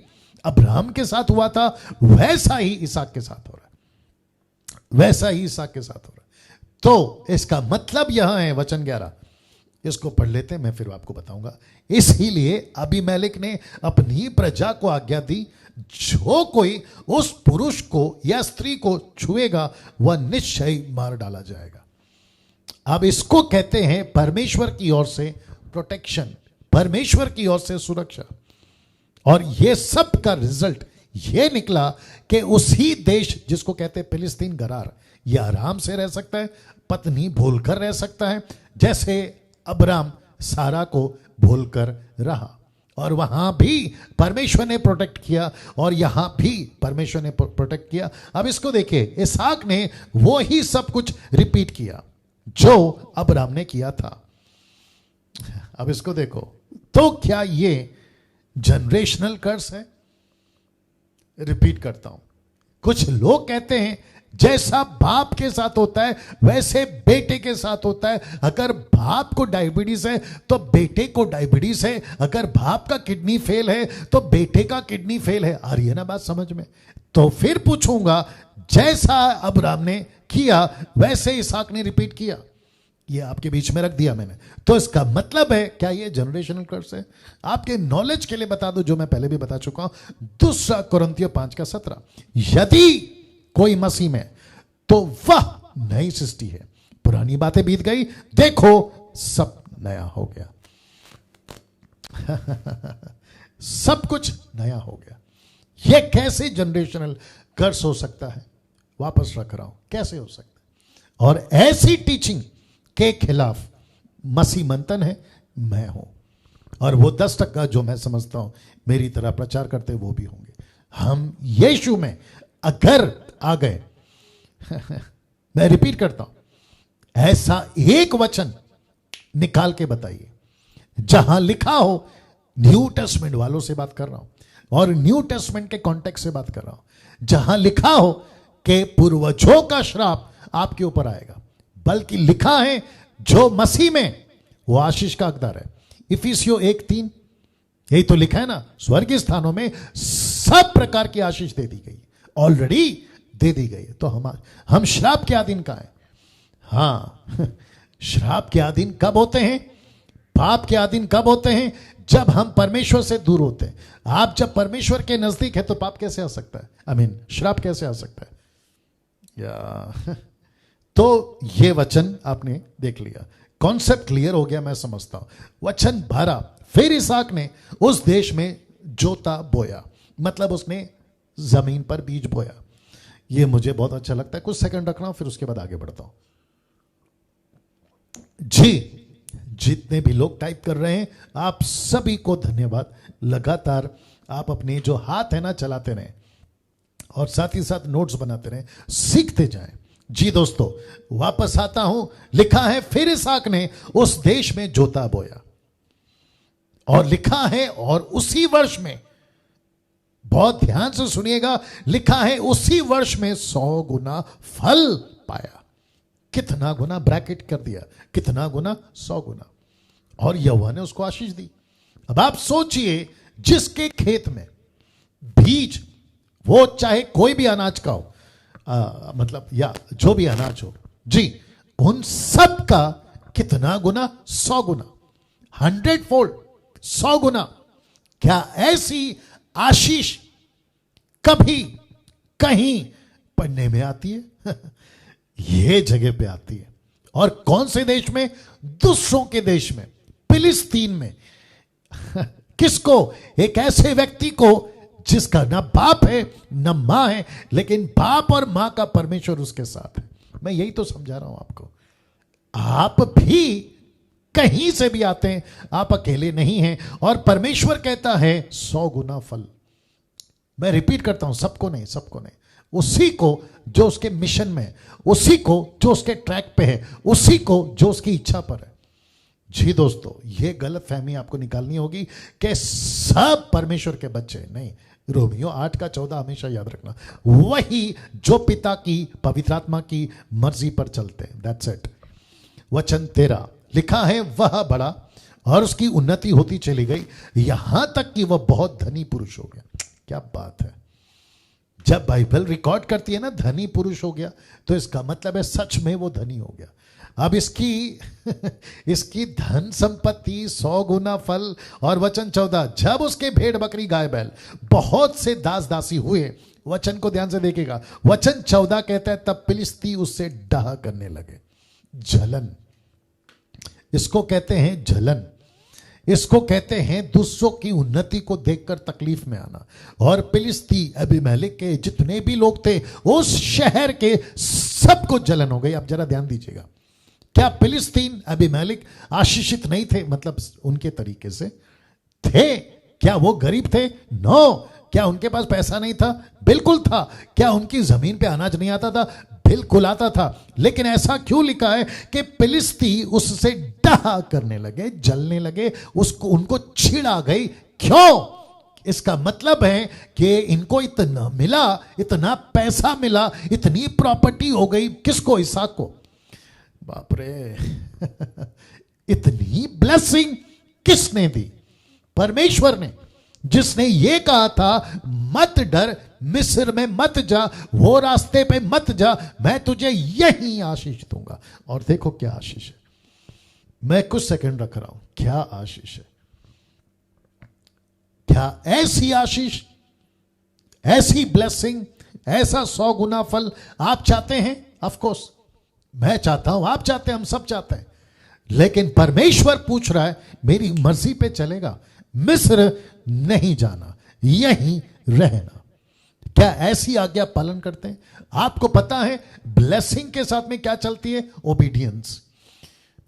अब्राहम के साथ हुआ था वैसा ही इसहाक के साथ हो रहा है, वैसा ही इसहाक के साथ हो रहा है। तो इसका मतलब यह है, वचन 11, इसको पढ़ लेते हैं, मैं फिर आपको बताऊंगा। इसीलिए अबीमेलेक ने अपनी प्रजा को आज्ञा दी, जो कोई उस पुरुष को या स्त्री को छुएगा वह निश्चय मार डाला जाएगा। अब इसको कहते हैं परमेश्वर की ओर से प्रोटेक्शन, परमेश्वर की ओर से सुरक्षा। और यह सब का रिजल्ट यह निकला कि उसी देश जिसको कहते हैं फिलिस्तीन गरार, यह आराम से रह सकता है, पत्नी भूलकर रह सकता है, जैसे अब्राम सारा को भूलकर रहा। और वहां भी परमेश्वर ने प्रोटेक्ट किया और यहां भी परमेश्वर ने प्रोटेक्ट किया। अब इसको देखिए, इसहाक ने वो ही सब कुछ रिपीट किया जो अब्राम ने किया था। अब इसको देखो, तो क्या ये जनरेशनल कर्स है? रिपीट करता हूं, कुछ लोग कहते हैं जैसा बाप के साथ होता है वैसे बेटे के साथ होता है। अगर बाप को डायबिटीज है तो बेटे को डायबिटीज है, अगर बाप का किडनी फेल है तो बेटे का किडनी फेल है। आ रही है ना बात समझ में? तो फिर पूछूंगा, जैसा अब्राम ने किया वैसे इसहाक ने रिपीट किया। ये आपके बीच में रख दिया मैंने। तो इसका मतलब है, क्या ये जनरेशनल कर्स है? आपके नॉलेज के लिए बता दो, जो मैं पहले भी बता चुका हूं, 2 कुरिन्थियों 5:17, यदि कोई मसीह में तो वह नई सृष्टि है, पुरानी बातें बीत गई, देखो सब नया हो गया। सब कुछ नया हो गया। यह कैसे जनरेशनल कर्स हो सकता है? वापस रख रहा हूं, कैसे हो सकता है? और ऐसी टीचिंग के खिलाफ मसीह मंथन है मैं हूं, और वो 10% जो मैं समझता हूं मेरी तरह प्रचार करते वो भी होंगे। हम यीशु में अगर आ गए मैं रिपीट करता हूं, ऐसा एक वचन निकाल के बताइए जहां लिखा हो, न्यू टेस्टमेंट वालों से बात कर रहा हूं और न्यू टेस्टमेंट के कॉन्टेक्स्ट से बात कर रहा हूं, जहां लिखा हो कि पूर्वजों का श्राप आपके ऊपर आएगा, बल्कि लिखा है जो मसीह में वो आशीष का हकदार है। इफिसियों 1:3, यही तो लिखा है ना, स्वर्गीय स्थानों में सब प्रकार की आशीष दे दी गई, ऑलरेडी दे दी गई है। तो हम श्राप के अधीन का है? हां, श्राप के अधीन कब होते हैं? पाप के अधीन कब होते हैं? जब हम परमेश्वर से दूर होते हैं। आप जब परमेश्वर के नजदीक है तो पाप कैसे आ सकता है? आई मीन श्राप कैसे आ सकता है? या तो ये वचन आपने देख लिया, कॉन्सेप्ट क्लियर हो गया, मैं समझता हूं। वचन 12, फिर इसहाक ने उस देश में जोता बोया, मतलब उसने जमीन पर बीज बोया। ये मुझे बहुत अच्छा लगता है, कुछ सेकंड रखना फिर उसके बाद आगे बढ़ता हूं। जी, जितने भी लोग टाइप कर रहे हैं आप सभी को धन्यवाद। लगातार आप अपने जो हाथ है ना चलाते रहें और साथ ही साथ नोट्स बनाते रहें, सीखते जाएं। जी दोस्तों, वापस आता हूं। लिखा है फिर इसहाक ने उस देश में जोता बोया, और लिखा है और उसी वर्ष में, बहुत ध्यान से सुनिएगा, लिखा है उसी वर्ष में 100 गुना फल पाया। कितना गुना, ब्रैकेट कर दिया, कितना गुना, 100 गुना। और यहोवा ने उसको आशीष दी। अब आप सोचिए, जिसके खेत में बीज, वो चाहे कोई भी अनाज का हो, मतलब या जो भी अनाज हो जी, उन सब का कितना गुना, 100 गुना, 100 फोल्ड, 100 गुना। क्या ऐसी आशीष कभी कहीं पढ़ने में आती है? यह जगह पे आती है। और कौन से देश में? दूसरों के देश में, फिलिस्तीन में। किसको? एक ऐसे व्यक्ति को जिसका ना बाप है ना मां है, लेकिन बाप और मां का परमेश्वर उसके साथ है। मैं यही तो समझा रहा हूं आपको। आप भी कहीं से भी आते हैं, आप अकेले नहीं हैं। और परमेश्वर कहता है 100 गुना फल। मैं रिपीट करता हूं, सबको नहीं, सबको नहीं, उसी को जो उसके मिशन में है, उसी को जो उसके ट्रैक पे है, उसी को जो उसकी इच्छा पर है। जी दोस्तों, यह गलत फहमी आपको निकालनी होगी कि सब परमेश्वर के बच्चे नहीं। रोमियो 8:14 हमेशा याद रखना, वही जो पिता की, पवित्र आत्मा की मर्जी पर चलते हैं। That's it. वचन 13 लिखा है, वह बड़ा और उसकी उन्नति होती चली गई, यहां तक कि वह बहुत धनी पुरुष हो गया। क्या बात है! जब बाइबल रिकॉर्ड करती है ना धनी पुरुष हो गया, तो इसका मतलब है सच में वो धनी हो गया। अब इसकी धन संपत्ति 100 गुना फल। और वचन 14, जब उसके भेड़ बकरी गाय बैल बहुत से दास दासी हुए। वचन को ध्यान से देखिएगा, वचन 14 कहता है, तब फिलिस्ती उससे डाह करने लगे। जलन, इसको कहते हैं जलन। इसको कहते हैं दूसरों की उन्नति को देखकर तकलीफ में आना। और फिलिस्ती अबीमेलेक के जितने भी लोग थे उस शहर के, सबको जलन हो गई। अब जरा ध्यान दीजिएगा, क्या फिलिस्तीन अबीमेलेक आशीषित नहीं थे? मतलब उनके तरीके से थे। क्या वो गरीब थे? नो। क्या उनके पास पैसा नहीं था? बिल्कुल था। क्या उनकी जमीन पे अनाज नहीं आता था? बिल्कुल आता था। लेकिन ऐसा क्यों लिखा है कि फिलिस्ती उससे डाह करने लगे, जलने लगे, उसको, उनको छिड़ा गई? क्यों? इसका मतलब है कि इनको इतना मिला, इतना पैसा मिला, इतनी प्रॉपर्टी हो गई। किसको? इसहाक को। बाप रे! इतनी ब्लेसिंग किसने दी? परमेश्वर ने, जिसने ये कहा था, मत डर, मिस्र में मत जा, वो रास्ते पे मत जा, मैं तुझे यही आशीष दूंगा। और देखो क्या आशीष है। मैं कुछ सेकंड रख रहा हूं, क्या आशीष है! क्या ऐसी आशीष, ऐसी ब्लेसिंग, ऐसा 100 गुना फल आप चाहते हैं? ऑफ कोर्स मैं चाहता हूं, आप चाहते हैं, हम सब चाहते हैं। लेकिन परमेश्वर पूछ रहा है, मेरी मर्जी पे चलेगा, मिस्र नहीं जाना, यहीं रहना। क्या ऐसी आज्ञा पालन करते हैं? आपको पता है ब्लेसिंग के साथ में क्या चलती है? ओबीडियंस।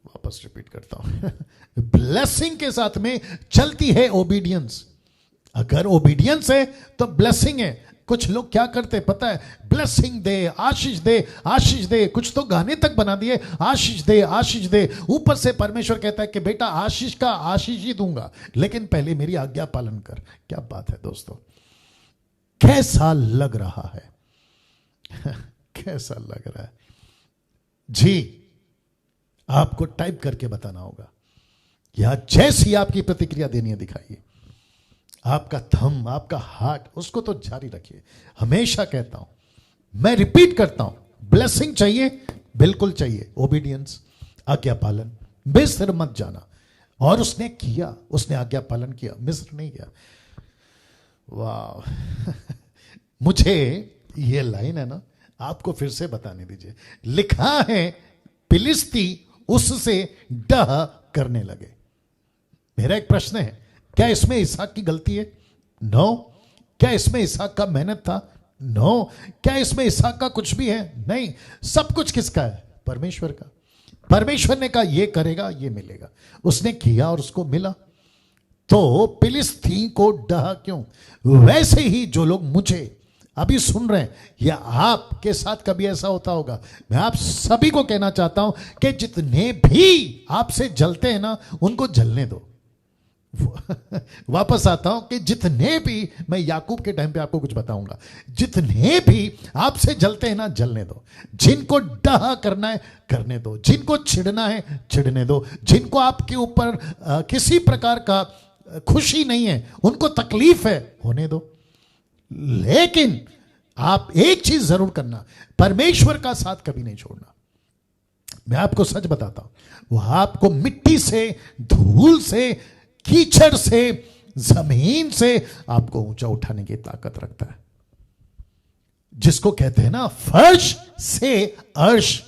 वापस रिपीट करता हूं, ब्लेसिंग के साथ में चलती है ओबीडियंस। अगर ओबीडियंस है तो ब्लेसिंग है। कुछ लोग क्या करते पता है? ब्लेसिंग दे, आशीष दे, आशीष दे। कुछ तो गाने तक बना दिए, आशीष दे, आशीष दे। ऊपर से परमेश्वर कहता है कि बेटा आशीष का आशीष ही दूंगा, लेकिन पहले मेरी आज्ञा पालन कर। क्या बात है दोस्तों! कैसा लग रहा है? कैसा लग रहा है जी? आपको टाइप करके बताना होगा, या जैसी आपकी प्रतिक्रिया देनी है दिखाइए। आपका थंब, आपका हार्ट, उसको तो जारी रखिए। हमेशा कहता हूं, मैं रिपीट करता हूं, ब्लेसिंग चाहिए, बिल्कुल चाहिए। ओबीडियंस, आज्ञा पालन, मिस्र मत जाना। और उसने किया, उसने आज्ञा पालन किया, मिस्र नहीं गया। वाह! मुझे ये लाइन है ना, आपको फिर से बताने दीजिए। लिखा है, फिलिस्ती उससे डाह करने लगे। मेरा एक प्रश्न है, क्या इसमें इसहाक की गलती है? नो। क्या इसमें इसहाक का मेहनत था? नो। क्या इसमें इसहाक का कुछ भी है? नहीं। सब कुछ किसका है? परमेश्वर का। परमेश्वर ने कहा ये करेगा, ये मिलेगा। उसने किया और उसको मिला। तो फिलिस्तीन को डाह क्यों? वैसे ही जो लोग मुझे अभी सुन रहे हैं, या आपके साथ कभी ऐसा होता होगा, मैं आप सभी को कहना चाहता हूं कि जितने भी आपसे जलते हैं ना, उनको जलने दो। वापस आता हूं कि जितने भी, मैं याकूब के टाइम पे आपको कुछ बताऊंगा, जितने भी आपसे जलते हैं ना, जलने दो। जिनको डाहा करना है करने दो, जिनको छिड़ना है छिड़ने दो, जिनको आपके ऊपर किसी प्रकार का खुशी नहीं है, उनको तकलीफ है, होने दो। लेकिन आप एक चीज जरूर करना, परमेश्वर का साथ कभी नहीं छोड़ना। मैं आपको सच बताता हूं, वह आपको मिट्टी से, धूल से, कीचड़ से, जमीन से आपको ऊंचा उठाने की ताकत रखता है। जिसको कहते हैं ना, फर्श से अर्श,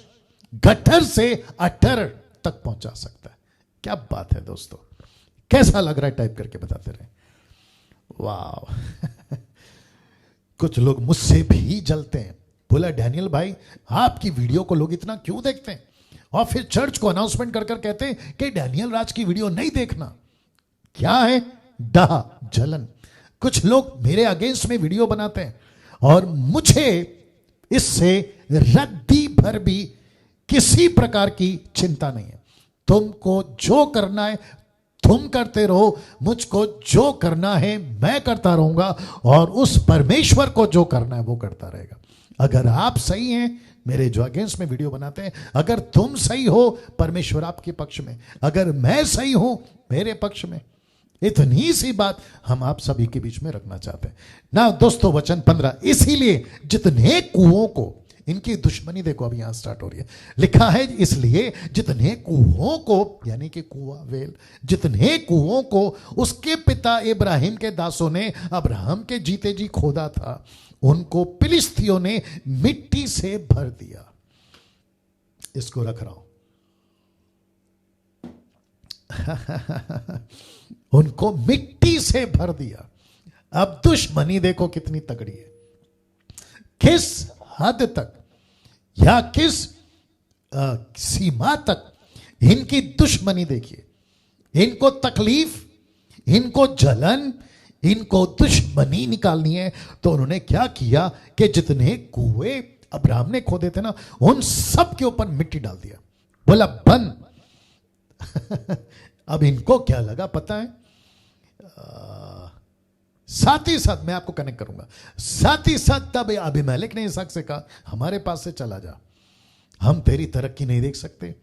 गटर से अटर तक पहुंचा सकता है। क्या बात है दोस्तों, कैसा लग रहा है? टाइप करके बताते रहे। वाह कुछ लोग मुझसे भी जलते हैं। बोला डैनियल भाई, आपकी वीडियो को लोग इतना क्यों देखते हैं? और फिर चर्च को अनाउंसमेंट कर कर कहते हैं कि डैनियल राज की वीडियो नहीं देखना। क्या है? डाह, जलन। कुछ लोग मेरे अगेंस्ट में वीडियो बनाते हैं और मुझे इससे रद्दी भर भी किसी प्रकार की चिंता नहीं है। तुमको जो करना है तुम करते रहो, मुझको जो करना है मैं करता रहूंगा, और उस परमेश्वर को जो करना है वो करता रहेगा। अगर आप सही हैं, मेरे जो अगेंस्ट में वीडियो बनाते हैं, अगर तुम सही हो, परमेश्वर आपके पक्ष में, अगर मैं सही हूं, मेरे पक्ष में। इतनी सी बात हम आप सभी के बीच में रखना चाहते हैं ना दोस्तों। वचन 15, इसीलिए जितने कुओं को, इनकी दुश्मनी देखो अब यहां स्टार्ट हो रही है। लिखा है इसलिए जितने कुओं को, यानी कि कुआं वेल, जितने कुओं को उसके पिता इब्राहिम के दासों ने अब्राहम के जीते जी खोदा था, उनको फिलिस्तियों ने मिट्टी से भर दिया। इसको रख रहा हूं उनको मिट्टी से भर दिया। अब दुश्मनी देखो कितनी तगड़ी है, किस हद तक या किस सीमा तक इनकी दुश्मनी देखिए। इनको तकलीफ, इनको जलन, इनको दुश्मनी निकालनी है, तो उन्होंने क्या किया कि जितने कुएं अब्राहम ने खोदे थे ना, उन सब के ऊपर मिट्टी डाल दिया। बोला बंद। अब इनको क्या लगा पता है? साथ ही साथ मैं आपको कनेक्ट करूंगा, साथ ही साथ तब अबीमेलेक ने इसहाक से कहा, हमारे पास से चला जा, हम तेरी तरक्की नहीं देख सकते,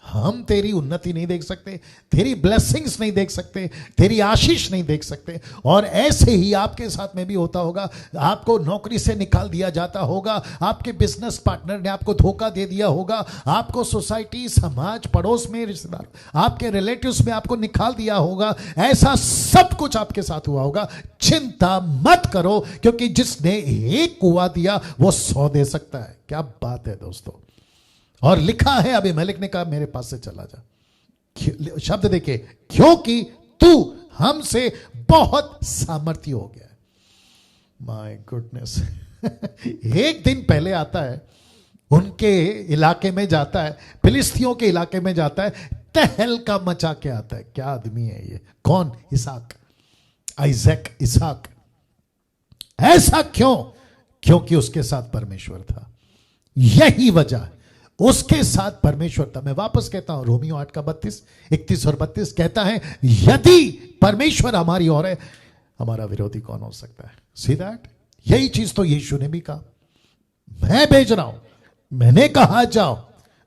हम तेरी उन्नति नहीं देख सकते, तेरी ब्लेसिंग्स नहीं देख सकते, तेरी आशीष नहीं देख सकते। और ऐसे ही आपके साथ में भी होता होगा। आपको नौकरी से निकाल दिया जाता होगा, आपके बिजनेस पार्टनर ने आपको धोखा दे दिया होगा, आपको सोसाइटी, समाज, पड़ोस में रिश्तेदार, आपके रिलेटिव्स में आपको निकाल दिया होगा। ऐसा सब कुछ आपके साथ हुआ होगा। चिंता मत करो, क्योंकि जिसने एक कुआं दिया वो 100 दे सकता है। क्या बात है दोस्तों। और लिखा है अबीमेलेक ने कहा मेरे पास से चला जा। शब्द देखिए, क्योंकि तू हमसे बहुत सामर्थी हो गया है। My goodness. एक दिन पहले आता है, उनके इलाके में जाता है, फिलिस्तियों के इलाके में जाता है, तहलका मचा के आता है। क्या आदमी है ये? कौन? इसहाक, आइजैक, इसहाक। ऐसा क्यों? क्योंकि उसके साथ परमेश्वर था। यही वजह है, उसके साथ परमेश्वर था। मैं वापस कहता हूं, रोमियो 8 का 32, 31 और 32 कहता है, यदि परमेश्वर हमारी ओर है, हमारा विरोधी कौन हो सकता है? See that. यही चीज तो यीशु ने भी कहा, मैं भेज रहा हूं, मैंने कहा जाओ,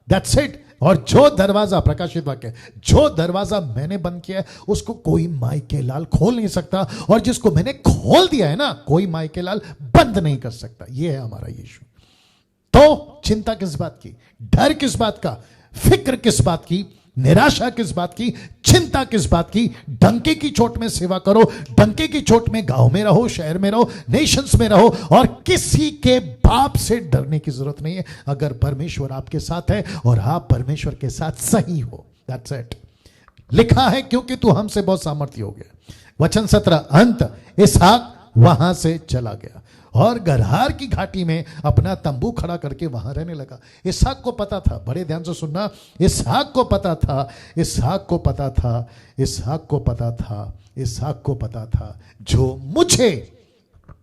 दैट्स इट। और जो दरवाजा, प्रकाशित वाक्य, जो दरवाजा मैंने बंद किया है उसको कोई माई के लाल खोल नहीं सकता, और जिसको मैंने खोल दिया है ना, कोई माई के लाल बंद नहीं कर सकता। यह है हमारा यीशु। तो चिंता किस बात की? डर किस बात का? फिक्र किस बात की? निराशा किस बात की? चिंता किस बात की? डंके की चोट में सेवा करो, डंके की चोट में गांव में रहो, शहर में रहो, नेशंस में रहो, और किसी के बाप से डरने की जरूरत नहीं है, अगर परमेश्वर आपके साथ है और आप परमेश्वर के साथ सही हो। That's it. लिखा है, क्योंकि तू हमसे बहुत सामर्थी हो गया। वचन 17, अंत इसहाक वहां से चला गया और गरहार की घाटी में अपना तंबू खड़ा करके वहां रहने लगा। इसहाक को पता था, बड़े ध्यान से सुनना, इसहाक को पता था, इसहाक को पता था, इसहाक को पता था, इसहाक को पता था, जो मुझे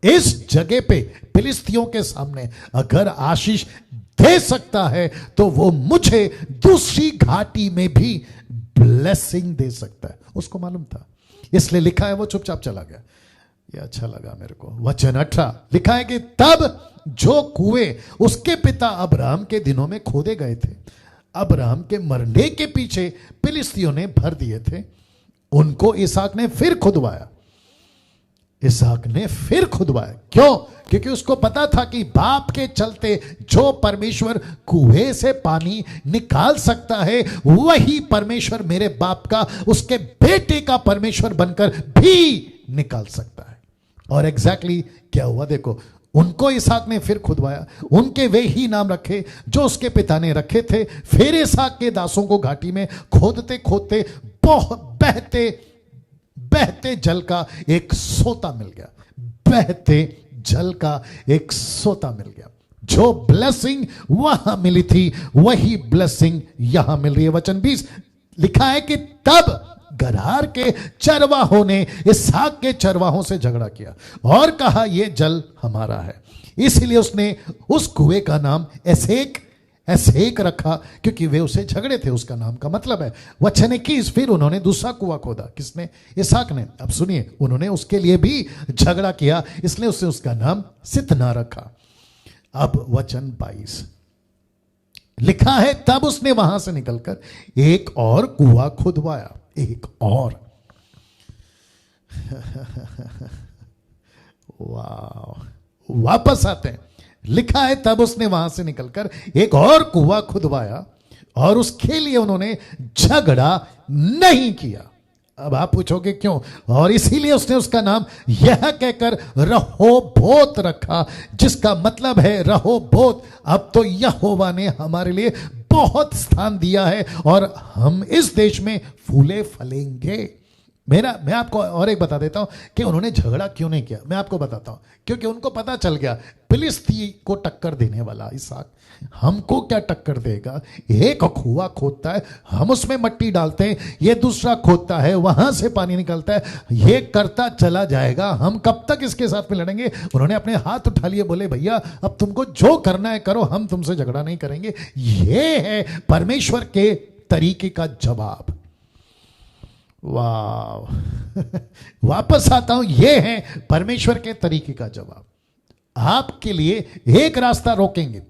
इस जगह पे फिलिस्तियों के सामने अगर आशीष दे सकता है, तो वो मुझे दूसरी घाटी में भी ब्लेसिंग दे सकता है। उसको मालूम था इसलिए लिखा है वो चुपचाप चला गया। ये अच्छा लगा मेरे को। वचन 18 लिखा है कि तब जो कुएं उसके पिता अब्राहम के दिनों में खोदे गए थे, अब्राहम के मरने के पीछे फिलिस्तियों ने भर दिए थे, उनको इसहाक ने फिर खुदवाया। इसहाक ने फिर खुदवाया। क्यों? क्योंकि उसको पता था कि बाप के चलते जो परमेश्वर कुएं से पानी निकाल सकता है, वही परमेश्वर मेरे बाप का, उसके बेटे का परमेश्वर बनकर भी निकाल सकता है। और एग्जैक्टली क्या हुआ देखो, उनको इसहाक ने फिर खुदवाया, उनके वे ही नाम रखे जो उसके पिता ने रखे थे। फिर इसहाक के दासों को घाटी में खोदते खोदते बहते बहते जल का एक सोता मिल गया। बहते जल का एक सोता मिल गया। जो ब्लेसिंग वहां मिली थी, वही ब्लेसिंग यहां मिल रही है। वचन 20 लिखा है कि तब गरार के चरवाहों ने इसहाक के चरवाहों से झगड़ा किया और कहा यह जल हमारा है। इसलिए उसने उस कुएं का नाम एसेक रखा, क्योंकि वे उसे झगड़े थे। उसका नाम का मतलब है। वचन 21 फिर उन्होंने दूसरा कुआं खोदा। किसने? इसहाक ने। अब सुनिए, उन्होंने उसके लिए भी झगड़ा किया, इसलिए उसने उसका नाम सितना रखा। अब वचन 22 लिखा है तब उसने वहां से निकलकर एक और कुआं खुदवाया। एक और वाह, वापस आते हैं। लिखा है तब उसने वहां से निकलकर एक और कुआं खुदवाया और उसके लिए उन्होंने झगड़ा नहीं किया। अब आप पूछोगे क्यों? और इसीलिए उसने उसका नाम यह कहकर रहोबोत रखा, जिसका मतलब है रहोबोत, अब तो यहोवा ने हमारे लिए बहुत स्थान दिया है और हम इस देश में फूले फलेंगे। मैं आपको और एक बता देता हूं कि उन्होंने झगड़ा क्यों नहीं किया। मैं आपको बताता हूं, क्योंकि उनको पता चल गया फिलिस्ती को टक्कर देने वाला इसहाक हमको क्या टक्कर देगा। एक कुआं खोदता है, हम उसमें मट्टी डालते हैं, ये दूसरा खोदता है, वहां से पानी निकलता है, ये करता चला जाएगा, हम कब तक इसके साथ में लड़ेंगे। उन्होंने अपने हाथ उठा लिए, बोले भैया अब तुमको जो करना है करो, हम तुमसे झगड़ा नहीं करेंगे। ये है परमेश्वर के तरीके का जवाब। वाह वापस आता हूं, यह है परमेश्वर के तरीके का जवाब। आपके लिए एक रास्ता रोकेंगे,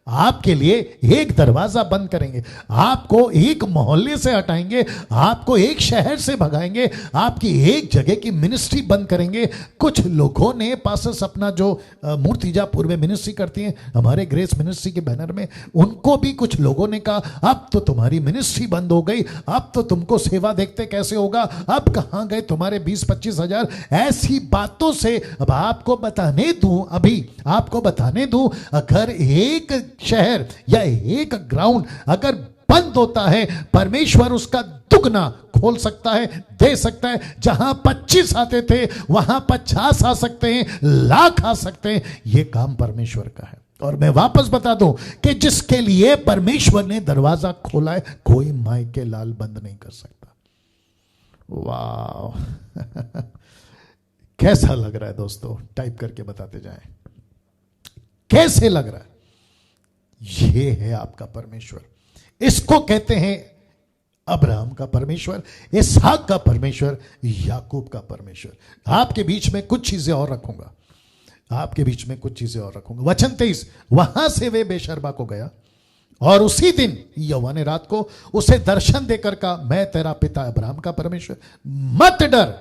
आपके लिए एक दरवाजा बंद करेंगे, आपको एक मोहल्ले से हटाएंगे, आपको एक शहर से भगाएंगे, आपकी एक जगह की मिनिस्ट्री बंद करेंगे। कुछ लोगों ने पास्टर्स अपना जो मूर्तिजापुर में मिनिस्ट्री करती हैं, हमारे ग्रेस मिनिस्ट्री के बैनर में, उनको भी कुछ लोगों ने कहा अब तो तुम्हारी मिनिस्ट्री बंद हो गई, अब तो तुमको सेवा देखते कैसे होगा, अब कहां गए तुम्हारे 20-25 हजार। ऐसी बातों से अब आपको बताने दूं, अभी आपको बताने दूं, अगर एक शहर या एक ग्राउंड अगर बंद होता है, परमेश्वर उसका दुगना खोल सकता है, दे सकता है। जहां 25 आते थे वहां 50 आ सकते हैं, लाख आ सकते हैं। यह काम परमेश्वर का है। और मैं वापस बता दूं कि जिसके लिए परमेश्वर ने दरवाजा खोला है, कोई माई के लाल बंद नहीं कर सकता। वाह कैसा लग रहा है दोस्तों? टाइप करके बताते जाएं, कैसे लग रहा है? ये है आपका परमेश्वर। इसको कहते हैं अब्राहम का परमेश्वर, इसहाक का परमेश्वर, याकूब का परमेश्वर। आपके बीच में कुछ चीजें और रखूंगा, आपके बीच में कुछ चीजें और रखूंगा। वचन 23 वहां से वे बेशर्बा को गया और उसी दिन यहोवा ने रात को उसे दर्शन देकर कहा, मैं तेरा पिता अब्राहम का परमेश्वर, मत डर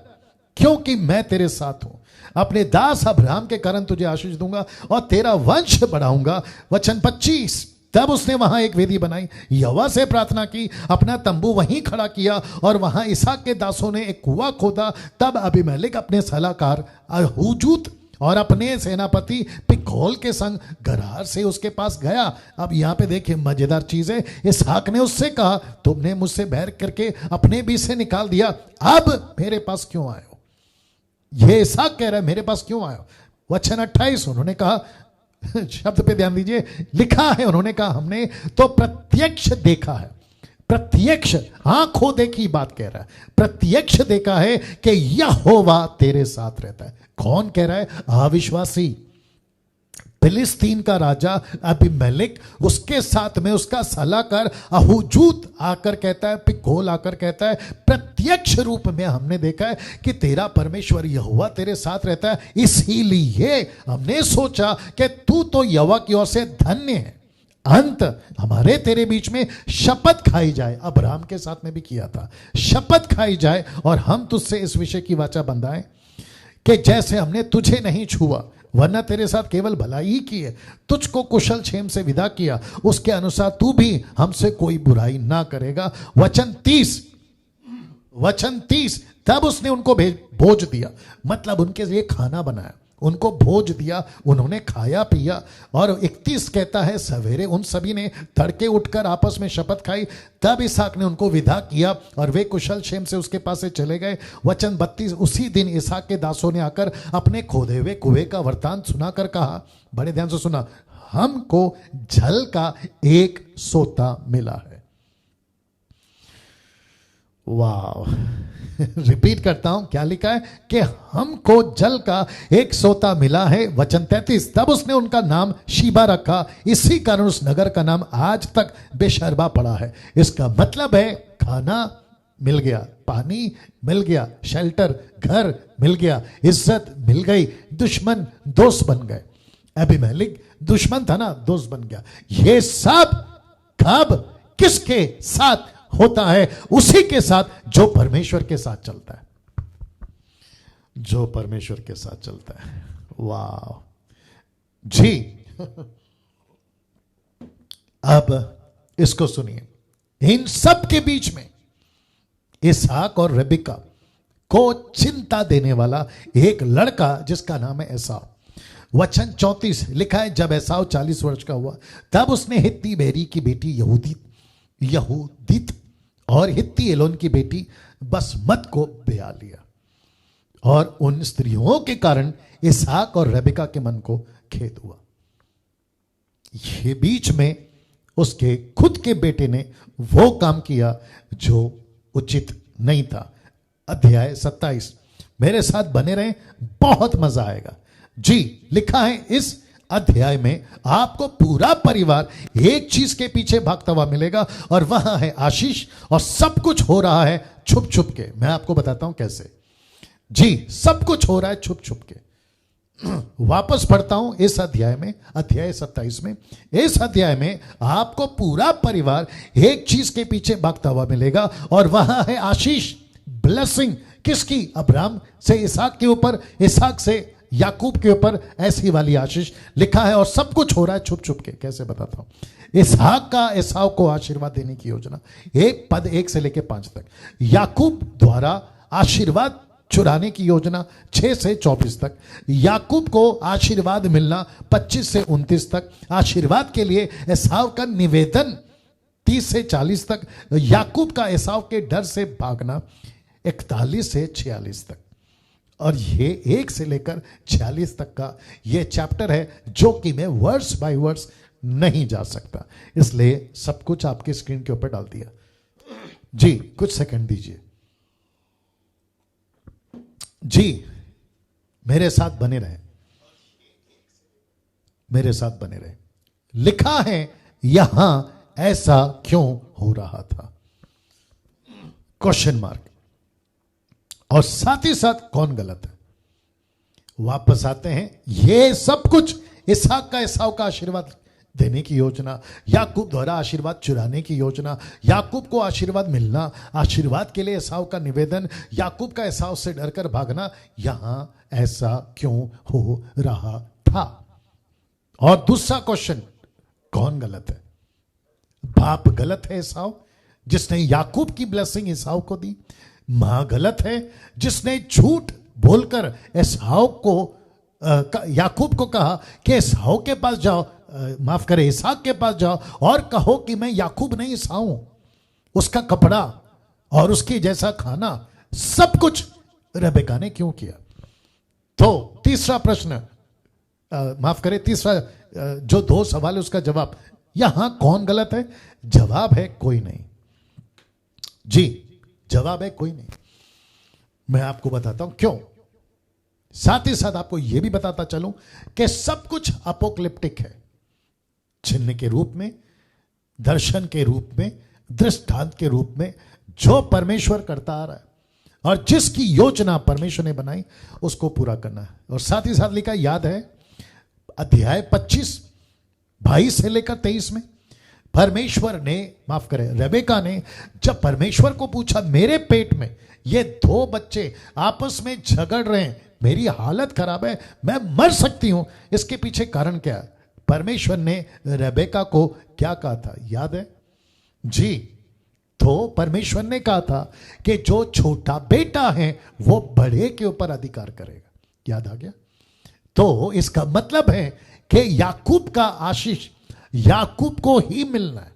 क्योंकि मैं तेरे साथ हूं। अपने दास अब्राहम के कारण तुझे आशीष दूंगा और तेरा वंश बढ़ाऊंगा। वचन 25 तब उसने वहां एक वेदी बनाई, यहोवा से प्रार्थना की, अपना तंबू वहीं खड़ा किया और वहां इसहाक के दासों ने एक कुआं खोदा। तब अबीमेलेक अपने सलाहकार अहूजूत और अपने सेनापति पिकोल के संग गरार से उसके पास गया। अब यहां पे देखिए मजेदार चीज है, इसहाक ने उससे कहा, तुमने मुझसे बैर करके अपने बीच से निकाल दिया, अब मेरे पास क्यों आए हो? ये इसहाक कह रहा है, मेरे पास क्यों आए हो? वचन 28 उन्होंने कहा, शब्द पे ध्यान दीजिए, लिखा है उन्होंने कहा, हमने तो प्रत्यक्ष देखा है। प्रत्यक्ष आंखों देखी बात कह रहा है, प्रत्यक्ष देखा है कि यहोवा तेरे साथ रहता है। कौन कह रहा है? अविश्वासी। फिलिस्तीन का राजा अबीमेलेक, उसके साथ में उसका सलाहकार अहूजूत आकर कहता है, पिकोल आकर कहता है, प्रत्यक्ष रूप में हमने देखा है कि तेरा परमेश्वर यहोवा तेरे साथ रहता है, इसीलिए हमने सोचा कि तू तो यहोवा की ओर से धन्य है। अंत हमारे तेरे बीच में शपथ खाई जाए, अब्राहम के साथ में भी किया था, शपथ खाई जाए और हम तुझसे इस विषय की वाचा बंधाएं कि जैसे हमने तुझे नहीं छुआ वरना तेरे साथ केवल भलाई ही की है, तुझको कुशल क्षेम से विदा किया, उसके अनुसार तू भी हमसे कोई बुराई ना करेगा। वचन 30, तब उसने उनको भोज दिया, मतलब उनके लिए खाना बनाया, उनको भोज दिया, उन्होंने खाया पिया। और 31 कहता है सवेरे उन सभी ने तड़के उठकर आपस में शपथ खाई, तब इसहाक ने उनको विदा किया और वे कुशल क्षेम से उसके पास से चले गए। वचन 32, उसी दिन इसहाक के दासों ने आकर अपने खोदे हुए कुएं का वृत्तांत सुनाकर कहा, बड़े ध्यान से सुना, हमको जल का एक सोता मिला है। वाह, रिपीट करता हूं, क्या लिखा है कि हमको जल का एक सोता मिला है। वचन 33, तब उसने उनका नाम शीबा रखा, इसी कारण उस नगर का नाम आज तक बेशर्बा पड़ा है। इसका मतलब है खाना मिल गया, पानी मिल गया, शेल्टर घर मिल गया, इज्जत मिल गई, दुश्मन दोस्त बन गए। अबीमेलेक दुश्मन था ना, दोस्त बन गया। ये सब कब किसके साथ होता है? उसी के साथ जो परमेश्वर के साथ चलता है, जो परमेश्वर के साथ चलता है। वाह जी। अब इसको सुनिए, इन सब के बीच में इसहाक और रेबेका को चिंता देने वाला एक लड़का जिसका नाम है एसाव। वचन 34 लिखा है, जब एसाव 40 वर्ष का हुआ तब उसने हित्ती बेरी की बेटी यहूदित और हित्ती एलोन की बेटी बसमत को ब्याह लिया, और उन स्त्रियों के कारण इसहाक और रेबेका के मन को खेद हुआ। ये बीच में उसके खुद के बेटे ने वो काम किया जो उचित नहीं था। अध्याय 27, मेरे साथ बने रहें, बहुत मजा आएगा जी। लिखा है इस अध्याय में आपको पूरा परिवार एक चीज के पीछे भागता हुआ मिलेगा, और वह है आशीष, और सब कुछ हो रहा है छुप छुप के। मैं आपको बताता हूं कैसे जी, सब कुछ हो रहा है छुप छुप के। वापस पढ़ता हूं इस अध्याय में, अध्याय 27 में। इस अध्याय में आपको पूरा परिवार एक चीज के पीछे भागता हुआ मिलेगा, और वह है आशीष, ब्लेसिंग। किसकी? अब्राहम से इसहाक के ऊपर, इसहाक से याकूब के ऊपर, ऐसी वाली आशीष। लिखा है और सब कुछ हो रहा है छुप छुप के। कैसे बताता हूं। इसहाक का एसाव को आशीर्वाद देने की योजना, एक पद 1 से लेकर 5 तक। याकूब द्वारा आशीर्वाद चुराने की योजना 6 से 24 तक। याकूब को आशीर्वाद मिलना 25 से 29 तक। आशीर्वाद के लिए एसाव का निवेदन 30 से 40 तक। याकूब का एसाव के डर से भागना 41 से 46 तक। और ये 1 से लेकर 46 तक का ये चैप्टर है, जो कि मैं वर्स बाय वर्स नहीं जा सकता, इसलिए सब कुछ आपके स्क्रीन के ऊपर डाल दिया जी। कुछ सेकंड दीजिए जी, मेरे साथ बने रहे, मेरे साथ बने रहे। लिखा है यहां ऐसा क्यों हो रहा था, क्वेश्चन मार्क, और साथ ही साथ कौन गलत है। वापस आते हैं, ये सब कुछ इसहाक का एसाव का आशीर्वाद देने की योजना, याकूब द्वारा आशीर्वाद चुराने की योजना, याकूब को आशीर्वाद मिलना, आशीर्वाद के लिए एसाव का निवेदन, याकूब का एसाव से डरकर भागना, यहां ऐसा क्यों हो रहा था। और दूसरा क्वेश्चन, कौन गलत है? बाप गलत है एसाव, जिसने याकूब की ब्लेसिंग एसाव को दी। मां गलत है, जिसने झूठ बोलकर एसाव को याकूब को कहा कि एसाव के पास जाओ, माफ करे इसहाक के पास जाओ और कहो कि मैं याकूब नहीं एसाव हूं। उसका कपड़ा और उसकी जैसा खाना सब कुछ रेबेका ने क्यों किया? तो तीसरा प्रश्न, माफ करे तीसरा जो 2 सवाल है उसका जवाब, यहां कौन गलत है? जवाब है कोई नहीं जी, जवाब है कोई नहीं। मैं आपको बताता हूं क्यों। साथ ही साथ आपको यह भी बताता चलूं कि सब कुछ अपोक्लिप्टिक है, चिन्ह के रूप में, दर्शन के रूप में, दृष्टांत के रूप में, जो परमेश्वर करता आ रहा है और जिसकी योजना परमेश्वर ने बनाई उसको पूरा करना है। और साथ ही साथ लिखा, याद है अध्याय 25 22 से लेकर 23 में, परमेश्वर ने, माफ करें, रेबेका ने जब परमेश्वर को पूछा, मेरे पेट में ये 2 बच्चे आपस में झगड़ रहे हैं, मेरी हालत खराब है, मैं मर सकती हूं, इसके पीछे कारण क्या है? परमेश्वर ने रेबेका को क्या कहा था, याद है जी? तो परमेश्वर ने कहा था कि जो छोटा बेटा है वो बड़े के ऊपर अधिकार करेगा। याद आ गया? तो इसका मतलब है कि याकूब का आशीष याकूब को ही मिलना है।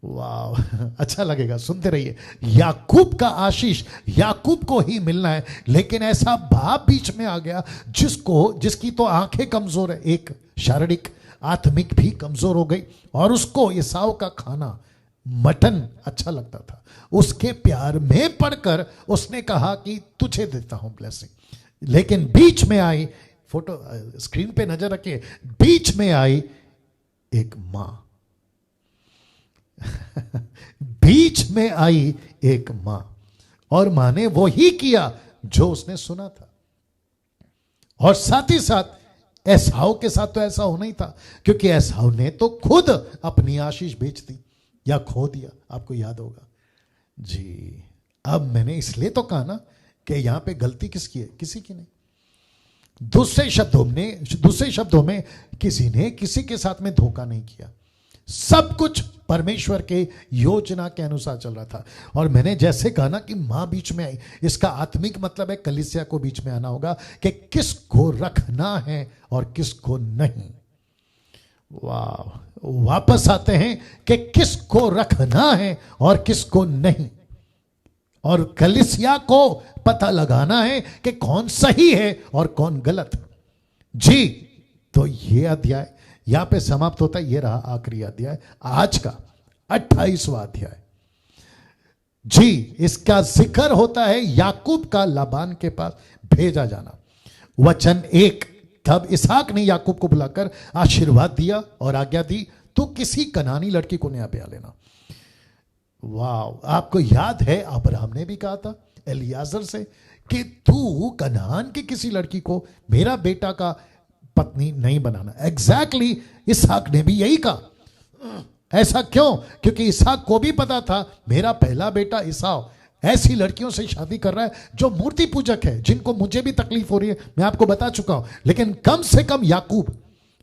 वाह, अच्छा लगेगा, सुनते रहिए। याकूब का आशीष याकूब को ही मिलना है, लेकिन ऐसा बाप बीच में आ गया जिसकी तो आंखें कमजोर है, एक शारीरिक आत्मिक भी कमजोर हो गई, और उसको एसाव का खाना मटन अच्छा लगता था। उसके प्यार में पड़कर उसने कहा कि तुझे देता हूं ब्लेसिंग। लेकिन बीच में आई, फोटो स्क्रीन पे नजर रखिए, बीच में आई एक मां बीच में आई एक मां, और मां ने वो ही किया जो उसने सुना था। और साथ ही साथ एसाव के साथ तो ऐसा होना ही था, क्योंकि एसाव ने तो खुद अपनी आशीष बेच दी या खो दिया, आपको याद होगा जी। अब मैंने इसलिए तो कहा ना कि यहां पे गलती किसकी है? किसी की नहीं। दूसरे शब्दों में किसी ने किसी के साथ में धोखा नहीं किया, सब कुछ परमेश्वर के योजना के अनुसार चल रहा था। और मैंने जैसे कहा ना कि मां बीच में आई, इसका आत्मिक मतलब है कलीसिया को बीच में आना होगा कि किसको रखना है और किसको नहीं। वाह, वापस आते हैं कि किसको रखना है और किसको नहीं, और कलीसिया को पता लगाना है कि कौन सही है और कौन गलत जी। तो ये अध्याय यहां पे समाप्त होता है। ये रहा आखिरी अध्याय, आज का 28वां अध्याय जी। इसका जिक्र होता है याकूब का लाबान के पास भेजा जाना। वचन 1, तब इसहाक ने याकूब को बुलाकर आशीर्वाद दिया और आज्ञा दी, तू किसी कनानी लड़की को नया ब्याह लेना। वाह, आपको याद है अब्राहम ने भी कहा था एलियाजर से कि तू कनान की किसी लड़की को मेरा बेटा का पत्नी नहीं बनाना। एग्जैक्टली इसहाक ने भी यही कहा। ऐसा क्यों? क्योंकि इसहाक को भी पता था मेरा पहला बेटा ईसाव ऐसी लड़कियों से शादी कर रहा है जो मूर्ति पूजक है, जिनको मुझे भी तकलीफ हो रही है, मैं आपको बता चुका हूं। लेकिन कम से कम याकूब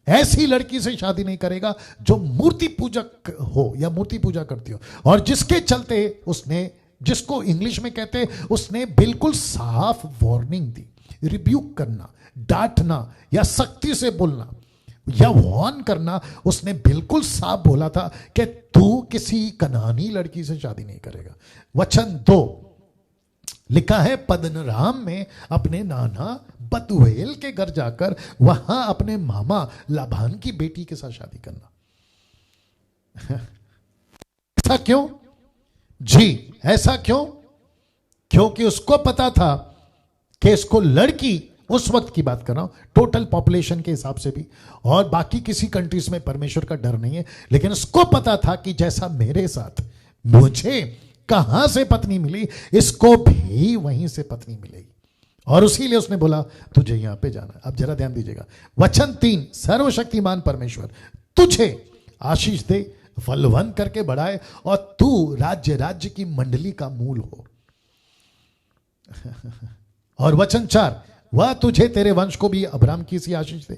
ऐसी लड़की से शादी नहीं करेगा जो मूर्ति पूजक हो या मूर्ति पूजा करती हो। और जिसके चलते उसने, जिसको इंग्लिश में कहते हैं, उसने बिल्कुल साफ वार्निंग दी, रिब्यूक करना, डांटना या सख्ती से बोलना या वार्न करना। उसने बिल्कुल साफ बोला था कि तू किसी कनानी लड़की से शादी नहीं करेगा। वचन 2 लिखा है, पद्दनराम में अपने नाना बतूएल के घर जाकर वहां अपने मामा लाबान की बेटी के साथ शादी करना। ऐसा क्यों जी? ऐसा क्यों? क्योंकि उसको पता था कि इसको लड़की, उस वक्त की बात कर रहा हूं, टोटल पॉपुलेशन के हिसाब से भी, और बाकी किसी कंट्रीज में परमेश्वर का डर नहीं है, लेकिन उसको पता था कि जैसा मेरे साथ मुझे कहां से पत्नी मिली, इसको भी वहीं से पत्नी मिलेगी। और उसी लिए उसने बोला तुझे यहां पे जाना। अब जरा ध्यान दीजिएगा, वचन 3, सर्वशक्तिमान परमेश्वर तुझे आशीष दे, फलवन करके बढ़ाए, और तू राज्य की मंडली का मूल हो। और वचन 4, वह तुझे तेरे वंश को भी अब्राम की सी आशीष दे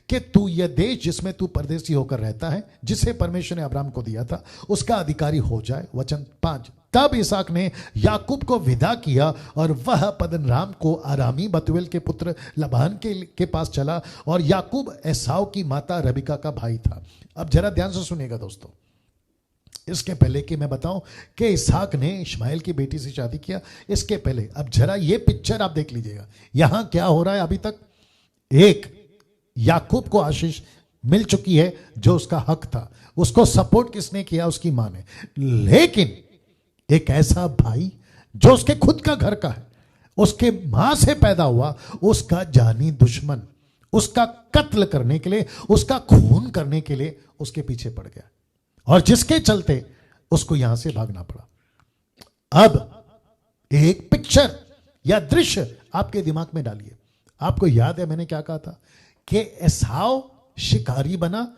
कि तू यह देश जिसमें तू परदेशी होकर रहता है, जिसे परमेश्वर ने अब्राम को दिया था, उसका अधिकारी हो जाए। वचन 5, तब इसहाक ने याकूब को विदा किया और वह पद्दनराम को आरामी बतूएल के पुत्र लाबान के पास चला, और याकूब एसाव की माता रबिका का भाई था। अब जरा ध्यान से सुनिएगा दोस्तों, इसके पहले कि मैं बताऊं कि इसहाक ने इश्माएल की बेटी से शादी किया, इसके पहले अब जरा ये पिक्चर आप देख लीजिएगा, यहां क्या हो रहा है। अभी तक एक याकूब को आशीष मिल चुकी है जो उसका हक था, उसको सपोर्ट किसने किया? उसकी मां ने। लेकिन एक ऐसा भाई जो उसके खुद का घर का है, उसके मां से पैदा हुआ उसका जानी दुश्मन उसका कत्ल करने के लिए, उसका खून करने के लिए उसके पीछे पड़ गया, और जिसके चलते उसको यहां से भागना पड़ा। अब एक पिक्चर या दृश्य आपके दिमाग में डालिए। आपको याद है मैंने क्या कहा था कि एसाव शिकारी बना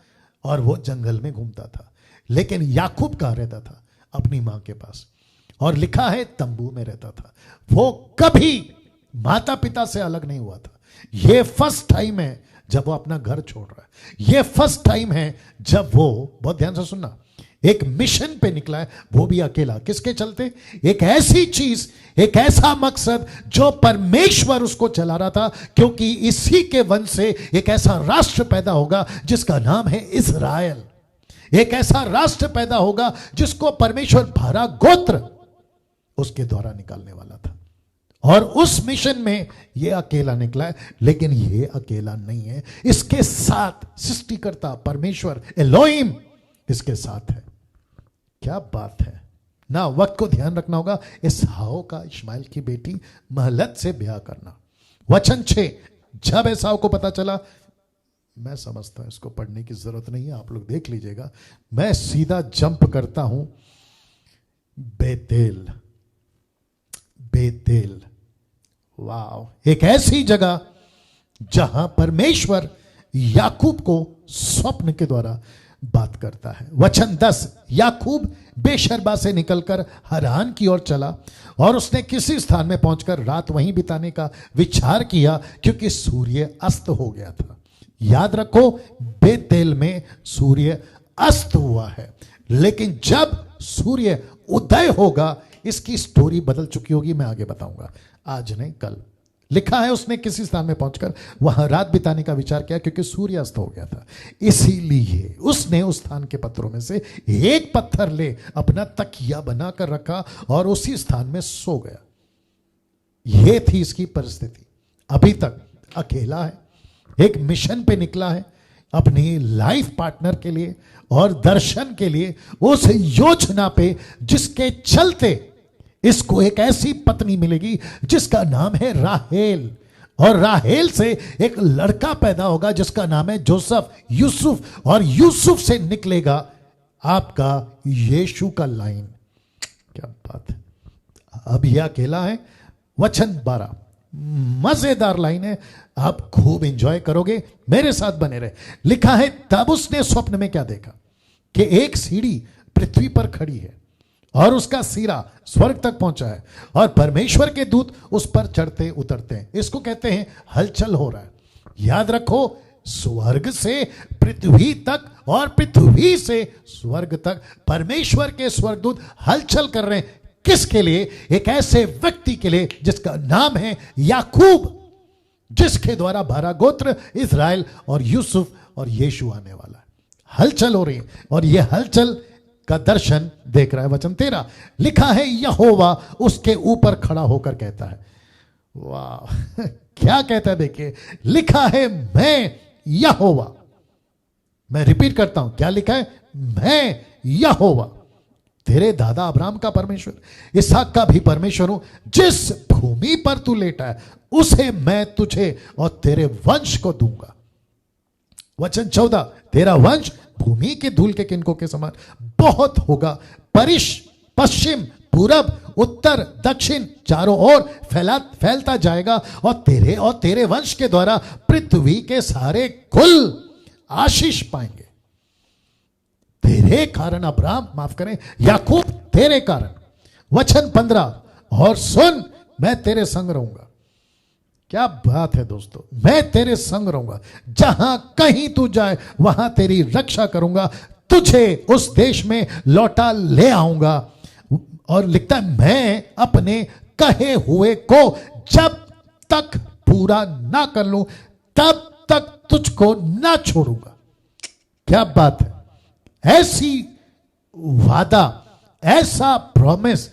और वो जंगल में घूमता था, लेकिन याकूब कहां रहता था? अपनी मां के पास, और लिखा है तंबू में रहता था। वो कभी माता पिता से अलग नहीं हुआ था। ये फर्स्ट टाइम है जब वो अपना घर छोड़ रहा है। ये फर्स्ट टाइम है जब वो, बहुत ध्यान से सुनना, एक मिशन पे निकला है, वो भी अकेला। किसके चलते? एक ऐसी चीज, एक ऐसा मकसद जो परमेश्वर उसको चला रहा था, क्योंकि इसी के वंश से एक ऐसा राष्ट्र पैदा होगा जिसका नाम है इस्राएल। एक ऐसा राष्ट्र पैदा होगा जिसको परमेश्वर भरा गोत्र उसके द्वारा निकालने वाला था। और उस मिशन में यह अकेला निकला है, लेकिन यह अकेला नहीं है, इसके साथ सृष्टिकर्ता परमेश्वर एलोहिम इसके साथ है। क्या बात है ना। वक्त को ध्यान रखना होगा। एसाव का इश्माएल की बेटी महलत से ब्याह करना। वचन 6, जब एसाव को पता चला, मैं समझता हूं इसको पढ़ने की जरूरत नहीं है, आप लोग देख लीजिएगा, मैं सीधा जंप करता हूं। बेतेल, बेतेल, वाह, एक ऐसी जगह जहां परमेश्वर याकूब को स्वप्न के द्वारा बात करता है। वचन 10, याकूब बेशरबा से निकलकर हरान की ओर चला और उसने किसी स्थान में पहुंचकर रात वहीं बिताने का विचार किया, क्योंकि सूर्य अस्त हो गया था। याद रखो, बेतेल में सूर्य अस्त हुआ है, लेकिन जब सूर्य उदय होगा इसकी स्टोरी बदल चुकी होगी। मैं आगे बताऊंगा, आज नहीं कल। लिखा है उसने किसी स्थान में पहुंचकर वहां रात बिताने का विचार किया, क्योंकि सूर्य अस्त हो गया था। इसीलिए उसने उस स्थान के पत्थरों में से एक पत्थर ले अपना तकिया बनाकर रखा और उसी स्थान में सो गया। यह थी इसकी परिस्थिति। अभी तक अकेला है, एक मिशन पे निकला है अपनी लाइफ पार्टनर के लिए और दर्शन के लिए, उस योजना पे जिसके चलते इसको एक ऐसी पत्नी मिलेगी जिसका नाम है राहेल, और राहेल से एक लड़का पैदा होगा जिसका नाम है जोसेफ, यूसुफ, और यूसुफ से निकलेगा आपका यीशु का लाइन। क्या बात है। अब यह अकेला है। वचन 12, मजेदार लाइन है, आप खूब एंजॉय करोगे, मेरे साथ बने रहे। लिखा है, तब उसने स्वप्न में क्या देखा कि एक सीढ़ी पृथ्वी पर खड़ी है और उसका सिरा स्वर्ग तक पहुंचा है और परमेश्वर के दूत उस पर चढ़ते उतरते हैं। इसको कहते हैं हलचल हो रहा है। याद रखो, स्वर्ग से पृथ्वी तक और पृथ्वी से स्वर्ग तक परमेश्वर के स्वर्गदूत हलचल कर रहे हैं। किसके लिए? एक ऐसे व्यक्ति के लिए जिसका नाम है याकूब, जिसके द्वारा भरा गोत्र इस्राएल और यूसुफ और यीशु आने वाला है। हलचल हो रही है और यह हलचल का दर्शन देख रहा है। वचन 13, लिखा है, यहोवा उसके ऊपर खड़ा होकर कहता है। वाह, क्या कहता है देखिए, लिखा है, मैं यहोवा। मैं रिपीट करता हूं, क्या लिखा है? मैं यहोवा, तेरे दादा अब्राहम का परमेश्वर, इसहाक का भी परमेश्वर हूं। जिस भूमि पर तू लेटा है उसे मैं तुझे और तेरे वंश को दूंगा। वचन 14, तेरा वंश भूमि के धूल के किनकों के समान बहुत होगा, पश्चिम, पूरब, उत्तर, दक्षिण चारों ओर फैलता जाएगा, और तेरे वंश के द्वारा पृथ्वी के सारे कुल आशीष पाएंगे। तेरे कारण अब्राहम, माफ करें, याकूब, तेरे कारण। वचन 15, और सुन, मैं तेरे संग रहूंगा। क्या बात है दोस्तों, मैं तेरे संग रहूंगा, जहां कहीं तू जाए वहां तेरी रक्षा करूंगा, तुझे उस देश में लौटा ले आऊंगा। और लिखता है, मैं अपने कहे हुए को जब तक पूरा ना कर लूं तब तक तुझको ना छोड़ूंगा। क्या बात है। ऐसी वादा, ऐसा प्रॉमिस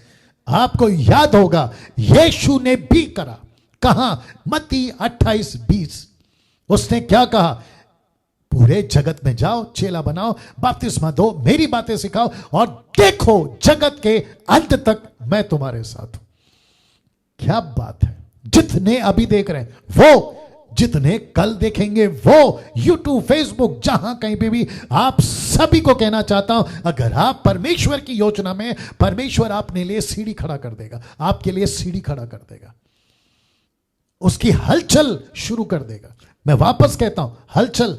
आपको याद होगा यीशु ने भी करा। कहां? मत्ती 28:20। उसने क्या कहा? पूरे जगत में जाओ, चेला बनाओ, बपतिस्मा दो, मेरी बातें सिखाओ, और देखो जगत के अंत तक मैं तुम्हारे साथ हूं। क्या बात है। जितने अभी देख रहे हैं वो, जितने कल देखेंगे वो, यूट्यूब, फेसबुक, जहां कहीं पे भी, आप सभी को कहना चाहता हूं, अगर आप परमेश्वर की योजना में, परमेश्वर आपने लिए सीढ़ी खड़ा कर देगा, आपके लिए सीढ़ी खड़ा कर देगा, उसकी हलचल शुरू कर देगा। मैं वापस कहता हूं, हलचल।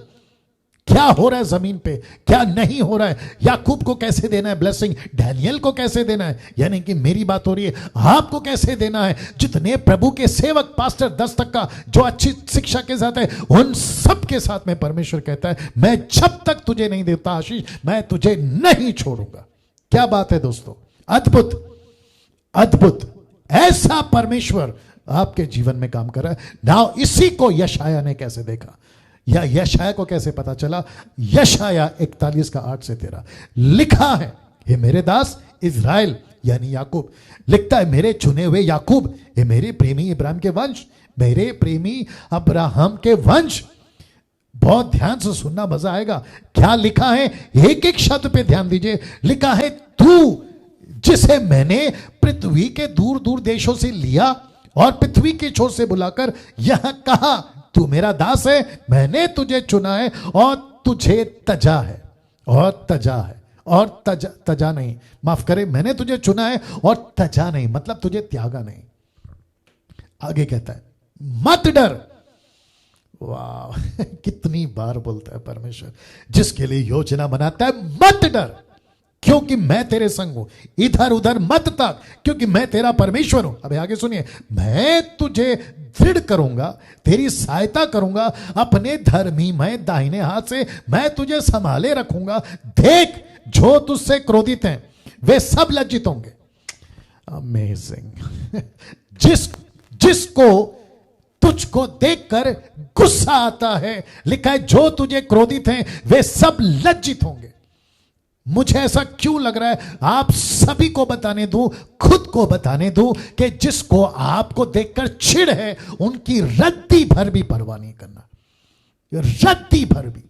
क्या हो रहा है जमीन पे, क्या नहीं हो रहा है, याकूब को कैसे देना है ब्लेसिंग, डैनियल को कैसे देना है, यानी कि मेरी बात हो रही है, आपको कैसे देना है। जितने प्रभु के सेवक, पास्टर 10 तक का जो अच्छी शिक्षा के साथ है, उन सब के साथ में परमेश्वर कहता है, मैं जब तक तुझे नहीं देता आशीष, मैं तुझे नहीं छोड़ूंगा। क्या बात है दोस्तों, अद्भुत अद्भुत, ऐसा परमेश्वर आपके जीवन में काम कर रहा है। नाउ इसी को यशाया ने कैसे देखा, या यशाया को कैसे पता चला। यशाया 41 का 8 से 13 लिखा है, हे मेरे दास इज़राइल यानी याकूब, लिखता है, मेरे चुने हुए याकूब, हे मेरे प्रेमी इब्राहिम के वंश, मेरे प्रेमी अब्राहम के वंश। बहुत ध्यान से सुनना, मजा आएगा। क्या लिखा है, एक एक शब्द पे ध्यान दीजिए। लिखा है, तू जिसे मैंने पृथ्वी के दूर दूर देशों से लिया और पृथ्वी की छोर से बुलाकर यहां कहा, तू मेरा दास है, मैंने तुझे चुना है और तुझे तजा है, और तजा है, और तजा नहीं, माफ करे, मैंने तुझे चुना है और तजा नहीं, मतलब तुझे त्यागा नहीं। आगे कहता है, मत डर। वाह कितनी बार बोलता है परमेश्वर, जिसके लिए योजना बनाता है, मत डर क्योंकि मैं तेरे संग हूं, इधर उधर मत ताक क्योंकि मैं तेरा परमेश्वर हूं। अब आगे सुनिए, मैं तुझे दृढ़ करूंगा, तेरी सहायता करूंगा, अपने धर्मी मैं दाहिने हाथ से मैं तुझे संभाले रखूंगा। देख, जो तुझसे क्रोधित हैं वे सब लज्जित होंगे। अमेजिंग जिसको तुझको देखकर गुस्सा आता है, लिखा है, जो तुझे क्रोधित हैं वे सब लज्जित होंगे। मुझे ऐसा क्यों लग रहा है, आप सभी को बताने दूं, खुद को बताने दूं कि जिसको आपको देखकर चिढ़ है, उनकी रद्दी भर भी परवाह नहीं करना, रद्दी भर भी,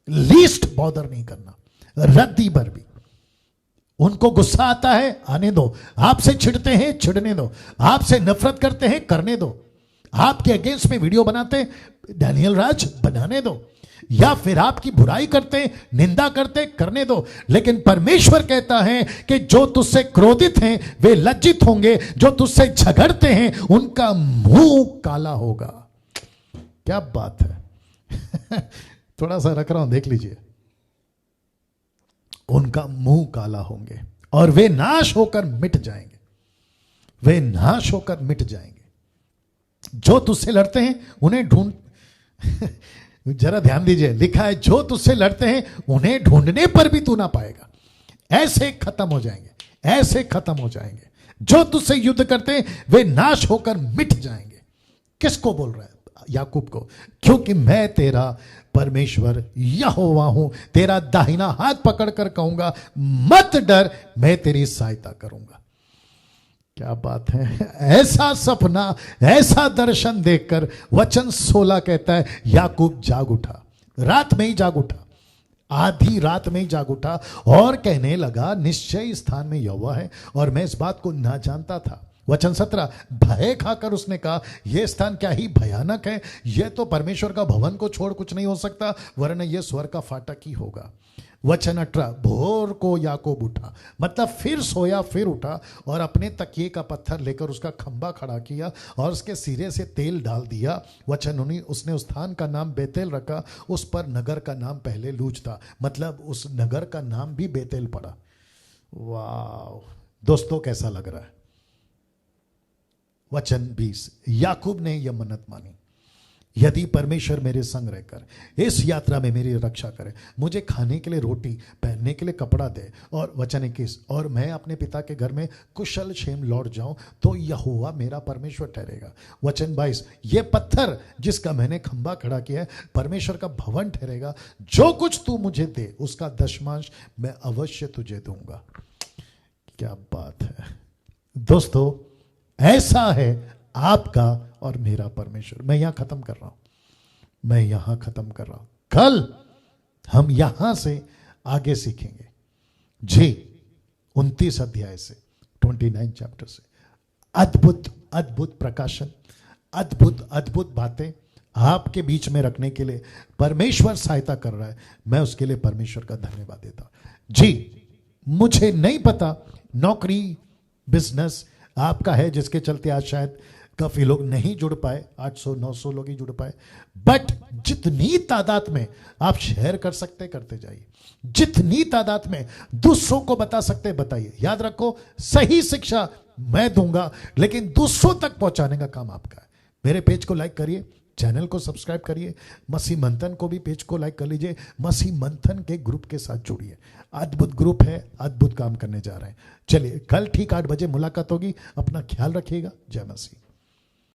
लीस्ट बॉदर नहीं करना, रद्दी भर भी। उनको गुस्सा आता है, आने दो। आपसे चिढ़ते हैं, चिढ़ने दो। आपसे नफरत करते हैं, करने दो। आपके अगेंस्ट में वीडियो बनाते, डैनियल राज बनाने दो, या फिर आपकी बुराई करते, निंदा करते, करने दो। लेकिन परमेश्वर कहता है कि जो तुझसे क्रोधित हैं वे लज्जित होंगे, जो तुझसे झगड़ते हैं उनका मुंह काला होगा। क्या बात है थोड़ा सा रख रहा हूं, देख लीजिए। उनका मुंह काला होंगे और वे नाश होकर मिट जाएंगे, वे नाश होकर मिट जाएंगे। जो तुझसे लड़ते हैं उन्हें ढूंढ जरा ध्यान दीजिए, लिखा है, जो तुझसे लड़ते हैं उन्हें ढूंढने पर भी तू ना पाएगा। ऐसे खत्म हो जाएंगे, ऐसे खत्म हो जाएंगे। जो तुझसे युद्ध करते हैं वे नाश होकर मिट जाएंगे। किसको बोल रहा है? याकूब को। क्योंकि मैं तेरा परमेश्वर यहोवा हूं, तेरा दाहिना हाथ पकड़कर कहूंगा, मत डर, मैं तेरी सहायता करूंगा। क्या बात है। ऐसा सपना, ऐसा दर्शन देखकर वचन 16 कहता है, याकूब जाग उठा, रात में ही जाग उठा, आधी रात में ही जाग उठा और कहने लगा, निश्चय स्थान में यहोवा है और मैं इस बात को ना जानता था। वचन 17, भय खाकर उसने कहा, यह स्थान क्या ही भयानक है, यह तो परमेश्वर का भवन को छोड़ कुछ नहीं हो सकता, वरना यह स्वर का फाटक ही होगा। वचन 18, भोर को याकूब उठा, मतलब फिर सोया, फिर उठा और अपने तकिए का पत्थर लेकर उसका खंबा खड़ा किया और उसके सिरे से तेल डाल दिया। वचन 19, उसने उस स्थान का नाम बेतेल रखा, उस पर नगर का नाम पहले लूज था, मतलब उस नगर का नाम भी बेतेल पड़ा। वाह दोस्तों, कैसा लग रहा है? वचन 20, याकूब ने यह मन्नत मानी, यदि परमेश्वर मेरे संग रहकर इस यात्रा में मेरी रक्षा करे, मुझे खाने के लिए रोटी, पहनने के लिए कपड़ा दे, और वचन 21, और मैं अपने पिता के घर में कुशल क्षेम लौट जाऊं, तो यहोवा मेरा परमेश्वर ठहरेगा। वचन 22, ये पत्थर जिसका मैंने खंबा खड़ा किया है परमेश्वर का भवन ठहरेगा, जो कुछ तू मुझे दे उसका दशमांश मैं अवश्य तुझे दूंगा। क्या बात है दोस्तों, ऐसा है आपका और मेरा परमेश्वर। मैं यहां खत्म कर रहा हूं, मैं यहां खत्म कर रहा हूं। कल हम यहां से आगे सीखेंगे जी, 29 अध्याय से, 29 चैप्टर से। अद्भुत अद्भुत प्रकाशन, अद्भुत अद्भुत बातें आपके बीच में रखने के लिए परमेश्वर सहायता कर रहा है। मैं उसके लिए परमेश्वर का धन्यवाद देता हूं। जी, मुझे नहीं पता नौकरी बिजनेस आपका है जिसके चलते आज शायद काफी लोग नहीं जुड़ पाए, 800-900 लोग ही जुड़ पाए, बट जितनी तादाद में आप शेयर कर सकते करते जाइए, जितनी तादाद में दूसरों को बता सकते बताइए। याद रखो, सही शिक्षा मैं दूंगा लेकिन दूसरों तक पहुंचाने का काम आपका है। मेरे पेज को लाइक करिए, चैनल को सब्सक्राइब करिए, मसीह मंथन को भी पेज को लाइक कर लीजिए, मसीह मंथन के ग्रुप के साथ जुड़िए। अद्भुत ग्रुप है, अद्भुत काम करने जा रहे हैं। चलिए, कल ठीक 8 बजे मुलाकात होगी। अपना ख्याल रखिएगा। जय मसीह।